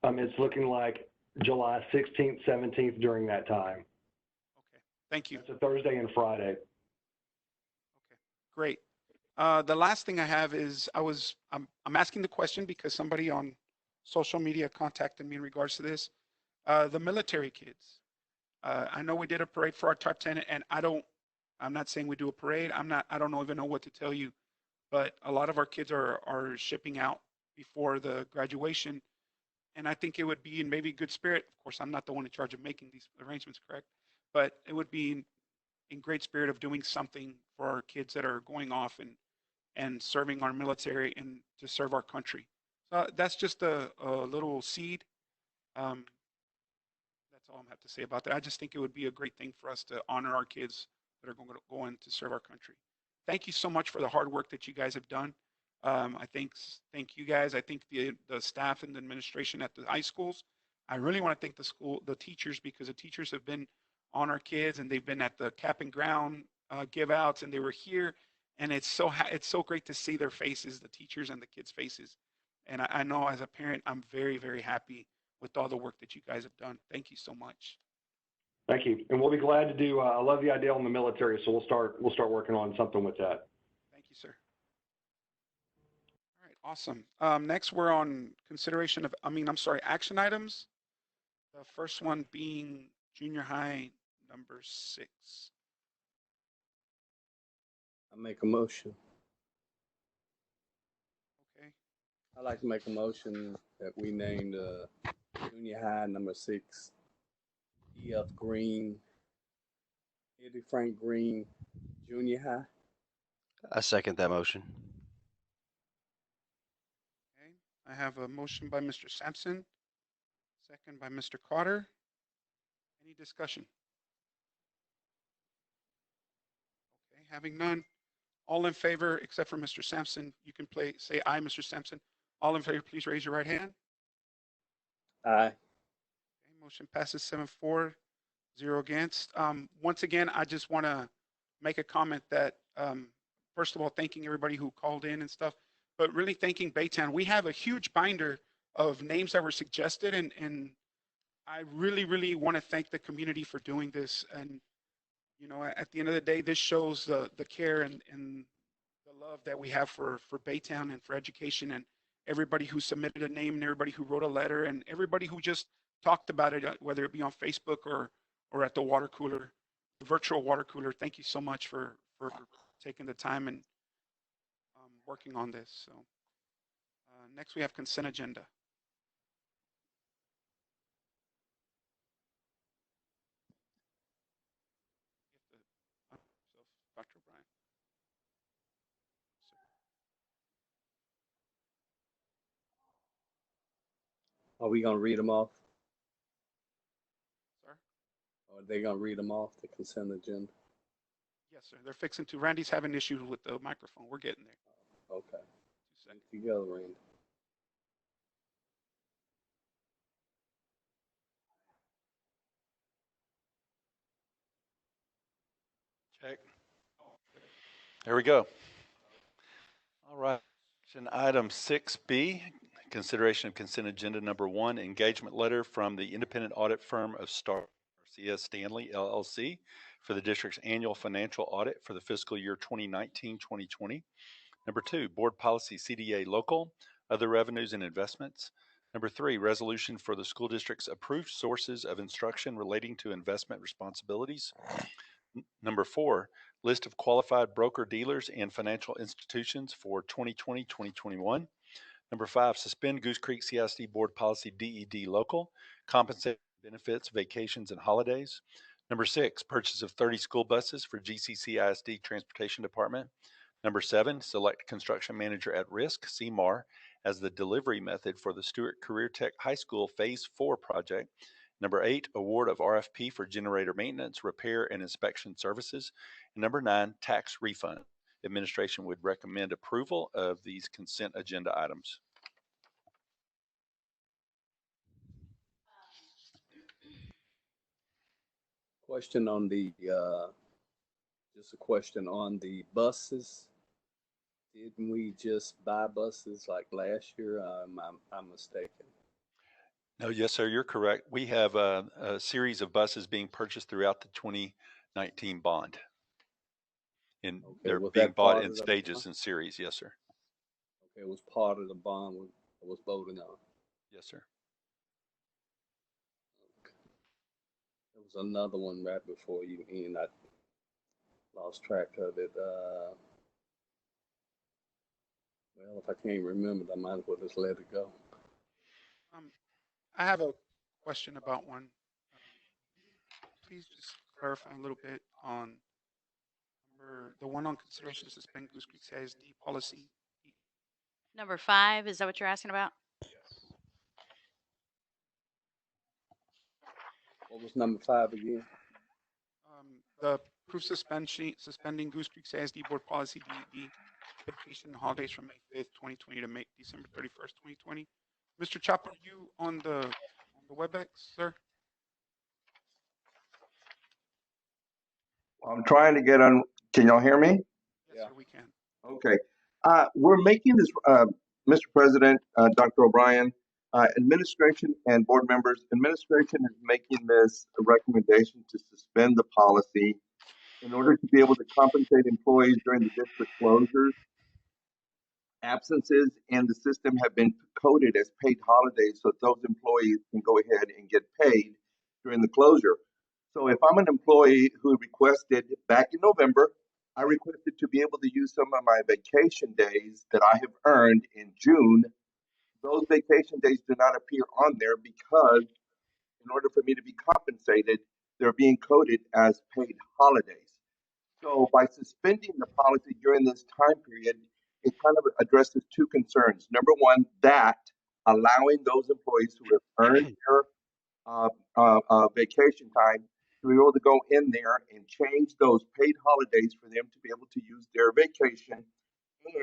It's looking like July 16th, 17th during that time. Okay, thank you. It's a Thursday and Friday. Okay, great. The last thing I have is I'm asking the question because somebody on social media contacted me in regards to this. The military kids. I know we did a parade for our top 10, and I'm not saying we do a parade. I don't even know what to tell you. But a lot of our kids are shipping out before the graduation. And I think it would be in maybe good spirit. Of course, I'm not the one in charge of making these arrangements, correct? But it would be in great spirit of doing something for our kids that are going off and serving our military and to serve our country. So that's just a little seed. That's all I have to say about that. I just think it would be a great thing for us to honor our kids that are going to go in to serve our country. Thank you so much for the hard work that you guys have done. Thank you guys. I think the staff and the administration at the high schools. I really want to thank the teachers, because the teachers have been on our kids and they've been at the cap and ground give outs, and they were here And it's so great to see their faces, the teachers and the kids' faces. And I know as a parent, I'm very, very happy with all the work that you guys have done. Thank you so much. Thank you. And we'll be glad to do, I love the idea on the military, so we'll start working on something with that. Thank you, sir. All right, awesome. Next, we're on consideration of, action items. The first one being junior high number 6. I make a motion. Okay. I'd like to make a motion that we named junior high number 6 E.F. Green, Eddie Frank Green Junior High. I second that motion. Okay. I have a motion by Mr. Sampson, second by Mr. Carter. Any discussion? Okay, having none. All in favor, except for Mr. Sampson, you can say aye, Mr. Sampson. All in favor, please raise your right hand. Aye. Okay, motion passes 7-4, 0 against. Once again, I just want to make a comment that, first of all, thanking everybody who called in and stuff, but really thanking Baytown. We have a huge binder of names that were suggested, and I really, really want to thank the community for doing this. And you know, at the end of the day, this shows the care and the love that we have for Baytown and for education, and everybody who submitted a name and everybody who wrote a letter and everybody who just talked about it, whether it be on Facebook or at the water cooler, the virtual water cooler. Thank you so much for taking the time and working on this. So next we have consent agenda. Dr. O'Brien. Are we going to read them off? Sir? Or are they going to read them off, the consent agenda? Yes, sir. They're fixing to. Randy's having issues with the microphone. We're getting there. Okay. Together, Randy. Check. There we go. All right. Action item 6B, consideration of consent agenda number 1, engagement letter from the independent audit firm of Star C.S. Stanley, LLC, for the district's annual financial audit for the fiscal year 2019-2020. Number 2, board policy CDA local, other revenues and investments. Number 3, resolution for the school district's approved sources of instruction relating to investment responsibilities. Number 4, list of qualified broker dealers and financial institutions for 2020-2021. Number 5, suspend Goose Creek CISD board policy DED local, compensate benefits, vacations, and holidays. Number 6, purchase of 30 school buses for GCCISD Transportation Department. Number 7, select construction manager at risk, CMAR, as the delivery method for the Stewart Career Tech High School Phase 4 project. Number 8, award of RFP for generator maintenance, repair, and inspection services. And number 9, tax refund. Administration would recommend approval of these consent agenda items. Question on the, just a question on the buses. Didn't we just buy buses like last year? I'm mistaken. No, yes, sir, you're correct. We have a series of buses being purchased throughout the 2019 bond. And they're being bought in stages and series, yes, sir. Okay, it was part of the bond that was voted on. Yes, sir. Okay. There was another one right before you, and I lost track of it. Well, if I can't remember, I might as well just let it go. I have a question about one. Please just clarify a little bit on the one on consideration to suspend Goose Creek CISD policy. Number 5, is that what you're asking about? What was number 5 again? The proof suspending Goose Creek CISD board policy DED vacation holidays from May 5th, 2020 to December 31st, 2020. Mr. Chopper, are you on the WebEx, sir? I'm trying to get on. Can y'all hear me? Yes, sir, we can. Okay. We're making this, Mr. President, Dr. O'Brien, administration and board members, administration is making this a recommendation to suspend the policy in order to be able to compensate employees during the district closures. Absences in the system have been coded as paid holidays so those employees can go ahead and get paid during the closure. So if I'm an employee who requested back in November, I requested to be able to use some of my vacation days that I have earned in June. Those vacation days do not appear on there because in order for me to be compensated, they're being coded as paid holidays. So by suspending the policy during this time period, it kind of addresses two concerns. Number one, that allowing those employees who have earned their vacation time to be able to go in there and change those paid holidays for them to be able to use their vacation.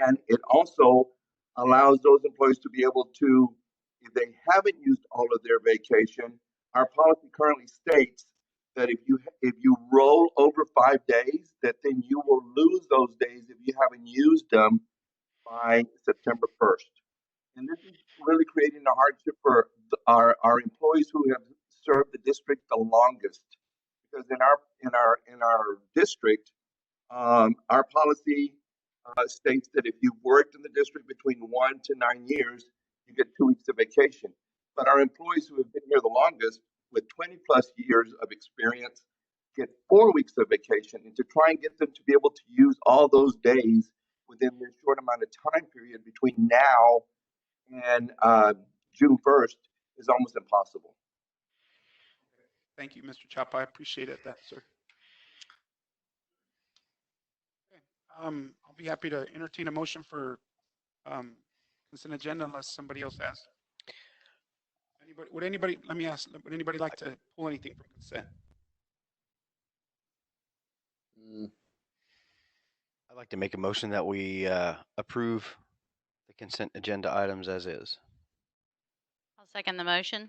And it also allows those employees to be able to, if they haven't used all of their vacation, our policy currently states that if you roll over 5 days, that then you will lose those days if you haven't used them by September 1st. And this is really creating a hardship for our employees who have served the district the longest. Because in our district, our policy states that if you've worked in the district between 1 to 9 years, you get 2 weeks of vacation. But our employees who have been here the longest, with 20 plus years of experience, get 4 weeks of vacation. And to try and get them to be able to use all those days within this short amount of time period between now and June 1st is almost impossible. Thank you, Mr. Chapa. I appreciate that, sir. Okay. I'll be happy to entertain a motion for consent agenda unless somebody else asks. Let me ask, would anybody like to pull anything from consent? I'd like to make a motion that we approve the consent agenda items as is. I'll second the motion.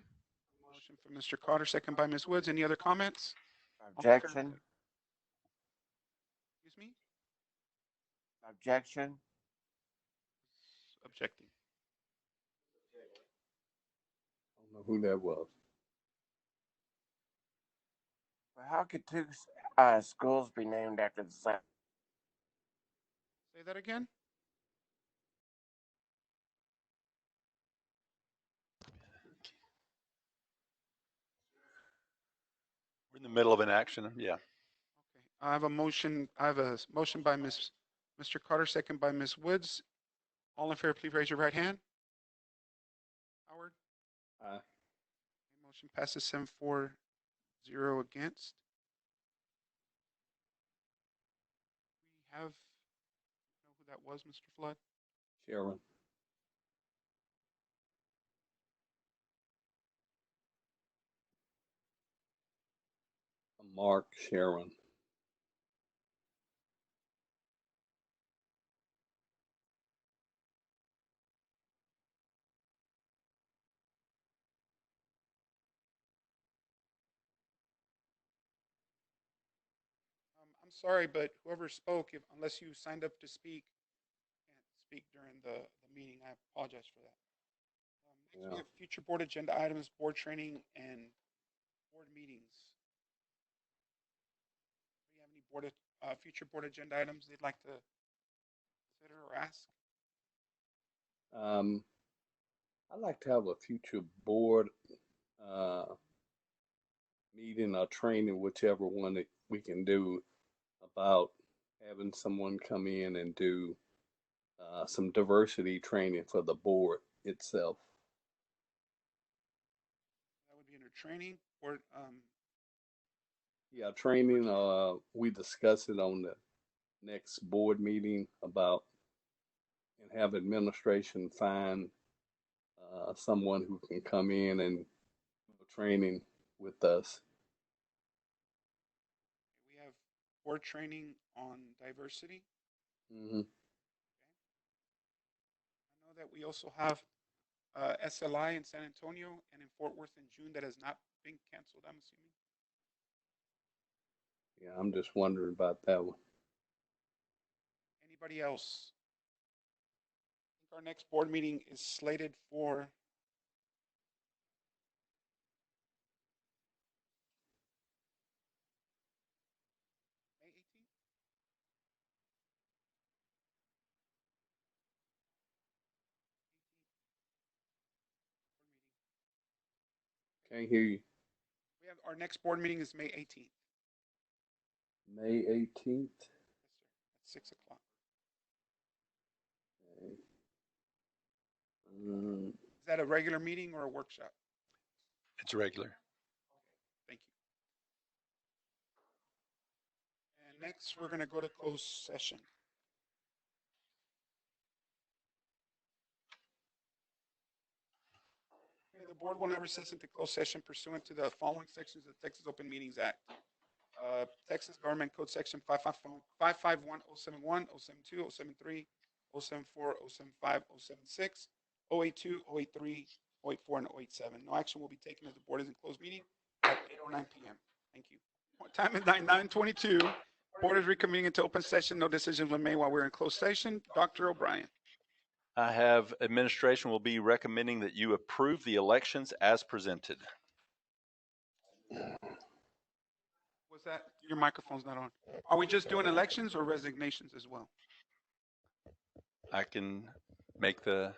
Motion from Mr. Carter, second by Ms. Woods. Any other comments? Objection. Excuse me? Objection. Objecting. I don't know who that was. Well, how could two schools be named after the same? Say that again? We're in the middle of an action. Yeah. Okay. I have a motion by Mr. Carter, second by Ms. Woods. All in favor, please raise your right hand. Howard? Aye. Motion passes 7-4-0 against. We have, know who that was, Mr. Flood? Sharon. Mark Sharon. I'm sorry, but whoever spoke, unless you signed up to speak, can't speak during the meeting. I apologize for that. Next, we have future board agenda items, board training, and board meetings. Do you have any future board agenda items they'd like to consider or ask? I'd like to have a future board meeting or training, whichever one that we can do, about having someone come in and do some diversity training for the board itself. That would be under training or yeah, training. We discuss it on the next board meeting about and have administration find someone who can come in and do training with us. we have board training on diversity. Mm-hmm. I know that we also have SLI in San Antonio and in Fort Worth in June that has not been canceled, I'm assuming. Yeah, I'm just wondering about that one. Anybody else? I think our next board meeting is slated for May 18th. Can't hear you. We have our next board meeting is May 18th. May 18th. Yes, sir. At 6 o'clock. Okay. Is that a regular meeting or a workshop? It's regular. Thank you. And next, we're going to go to closed session. Okay, the board will not recess into closed session pursuant to the following sections of the Texas Open Meetings Act. Texas Government Code Section 551, 071, 072, 073, 074, 075, 076, 082, 083, 084, and 087. No action will be taken as the board is in closed meeting at 8:09 p.m. Thank you. Time is 9:22. Board is reconvening into open session. No decisions were made while we're in closed session. Dr. O'Brien. I have administration will be recommending that you approve the elections as presented. Was that, your microphone's not on. Are we just doing elections or resignations as well? I can make the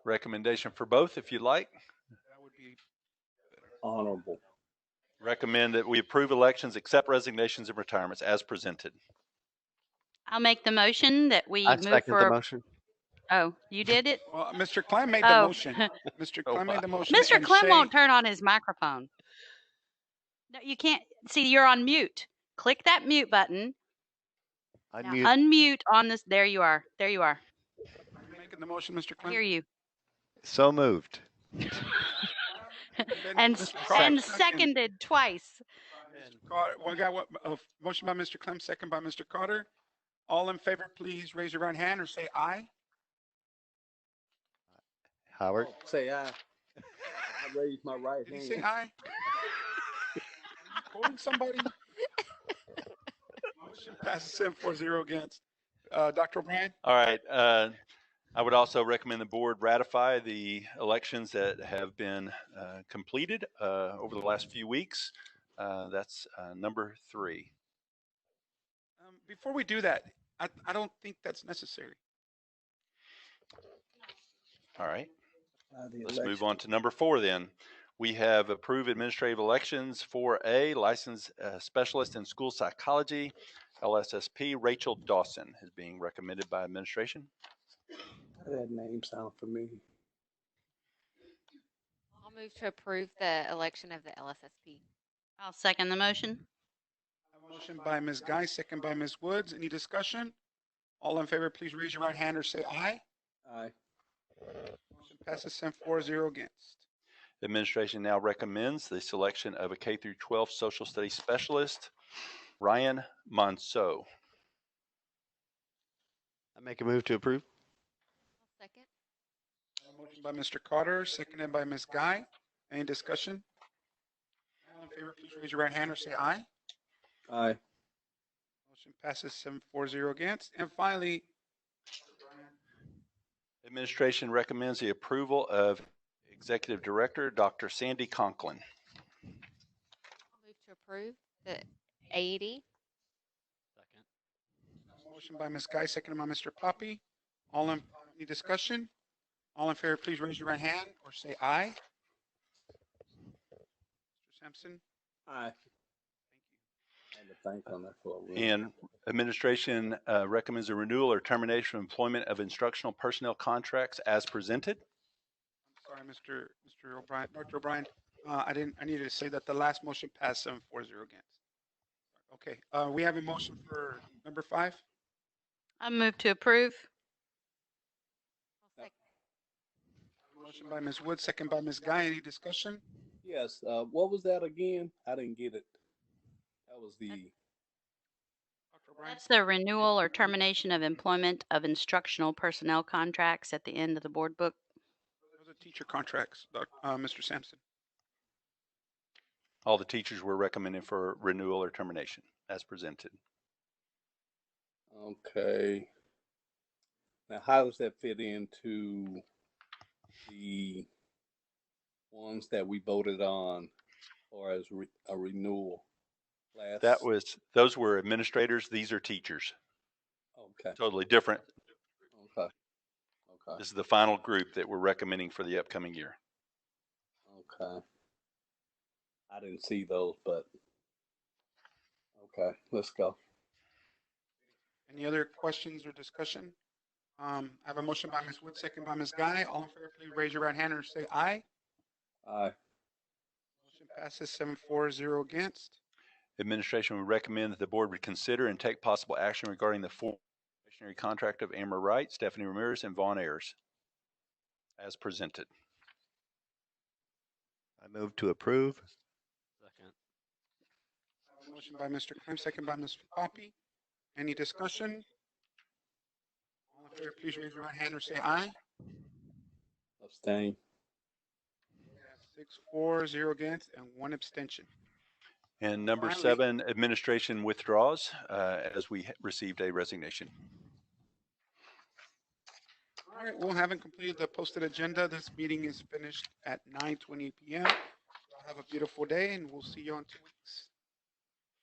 recommendation for both if you'd like. That would be Honorable. Recommend that we approve elections, accept resignations and retirements as presented. I'll make the motion that we I move second for. the motion. Oh, you did it? Well, Mr. Clem made the motion. Mr. Clem made the motion. Mr. and Clem Shay- won't turn on his microphone. No, you can't. See, you're on mute. Click that mute button. Now unmute on this. There you are. There you are. Are you making the motion, Mr. I Clem? hear you. So moved. And Mr. Carter seconded twice. Mr. Carter, we got what, a motion by Mr. Clem, second by Mr. Carter. All in favor, please raise your right hand or say aye. Howard. Oh, say aye. I raised my right Did hand. he say aye? Are you quoting somebody? Motion passes 7-4-0 against. Dr. O'Brien? All right. I would also recommend the board ratify the elections that have been completed over the last few weeks. That's number 3. Before we do that, I don't think that's necessary. All right. Let's move on to number 4 then. We have approved administrative elections. 4A, licensed specialist in school psychology, LSSP, Rachel Dawson is being recommended by administration. That name sounds familiar. I'll move to approve the election of the LSSP. I'll second the motion. Motion by Ms. Guy, second by Ms. Woods. Any discussion? All in favor, please raise your right hand or say aye. Aye. Motion passes 7-4-0 against. Administration now recommends the selection of a K-12 social studies specialist, Ryan Monceau. I make a move to approve. Second. Motion by Mr. Carter, seconded by Ms. Guy. Any discussion? All in favor, please raise your right hand or say aye. Aye. Motion passes 7-4-0 against. And finally, Administration recommends the approval of Executive Director, Dr. Sandy Conklin. I'll move to approve the AED. motion by Ms. Guy, seconded by Mr. Poppy. Any discussion? All in favor, please raise your right hand or say aye. Mr. Sampson? Aye. Thank you. I had to think on that for a while. And administration recommends a renewal or termination of employment of instructional personnel contracts as presented. Sorry, Mr. O'Brien, Dr. O'Brien, I needed to say that the last motion passed 7-4-0 against. Okay, we have a motion for number 5. I move to approve. Motion by Ms. Wood, second by Ms. Guy. Any discussion? Yes. What was that again? I didn't get it. That was the. Dr. O'Brien? That's the renewal or termination of employment of instructional personnel contracts at the end of the board book. Those are teacher contracts, Mr. Sampson. All the teachers were recommended for renewal or termination as presented. Okay. Now, how does that fit into the ones that we voted on or as a renewal last? Those were administrators. These are teachers. Okay. Totally different. Okay. Okay. This is the final group that we're recommending for the upcoming year. Okay. I didn't see those, but okay, let's go. Any other questions or discussion? I have a motion by Ms. Wood, second by Ms. Guy. All in favor, please raise your right hand or say aye. Aye. Motion passes 7-4, against. Administration would recommend that the board would consider and take possible action regarding the probationary contract of Amber Wright, Stephanie Ramirez, and Vaughn Ayers as presented. I move to approve. Second. I have a motion by Mr. Klim, second by Ms. Poppy. Any discussion? All in favor, please raise your right hand or say aye. Abstain. 6-4, against, and 1 abstention. And number Finally- 7, administration withdraws as we received a resignation. All right, we'll haven't completed the posted agenda. This meeting is finished at 9:20 p.m. Have a beautiful day, and we'll see you in 2 weeks.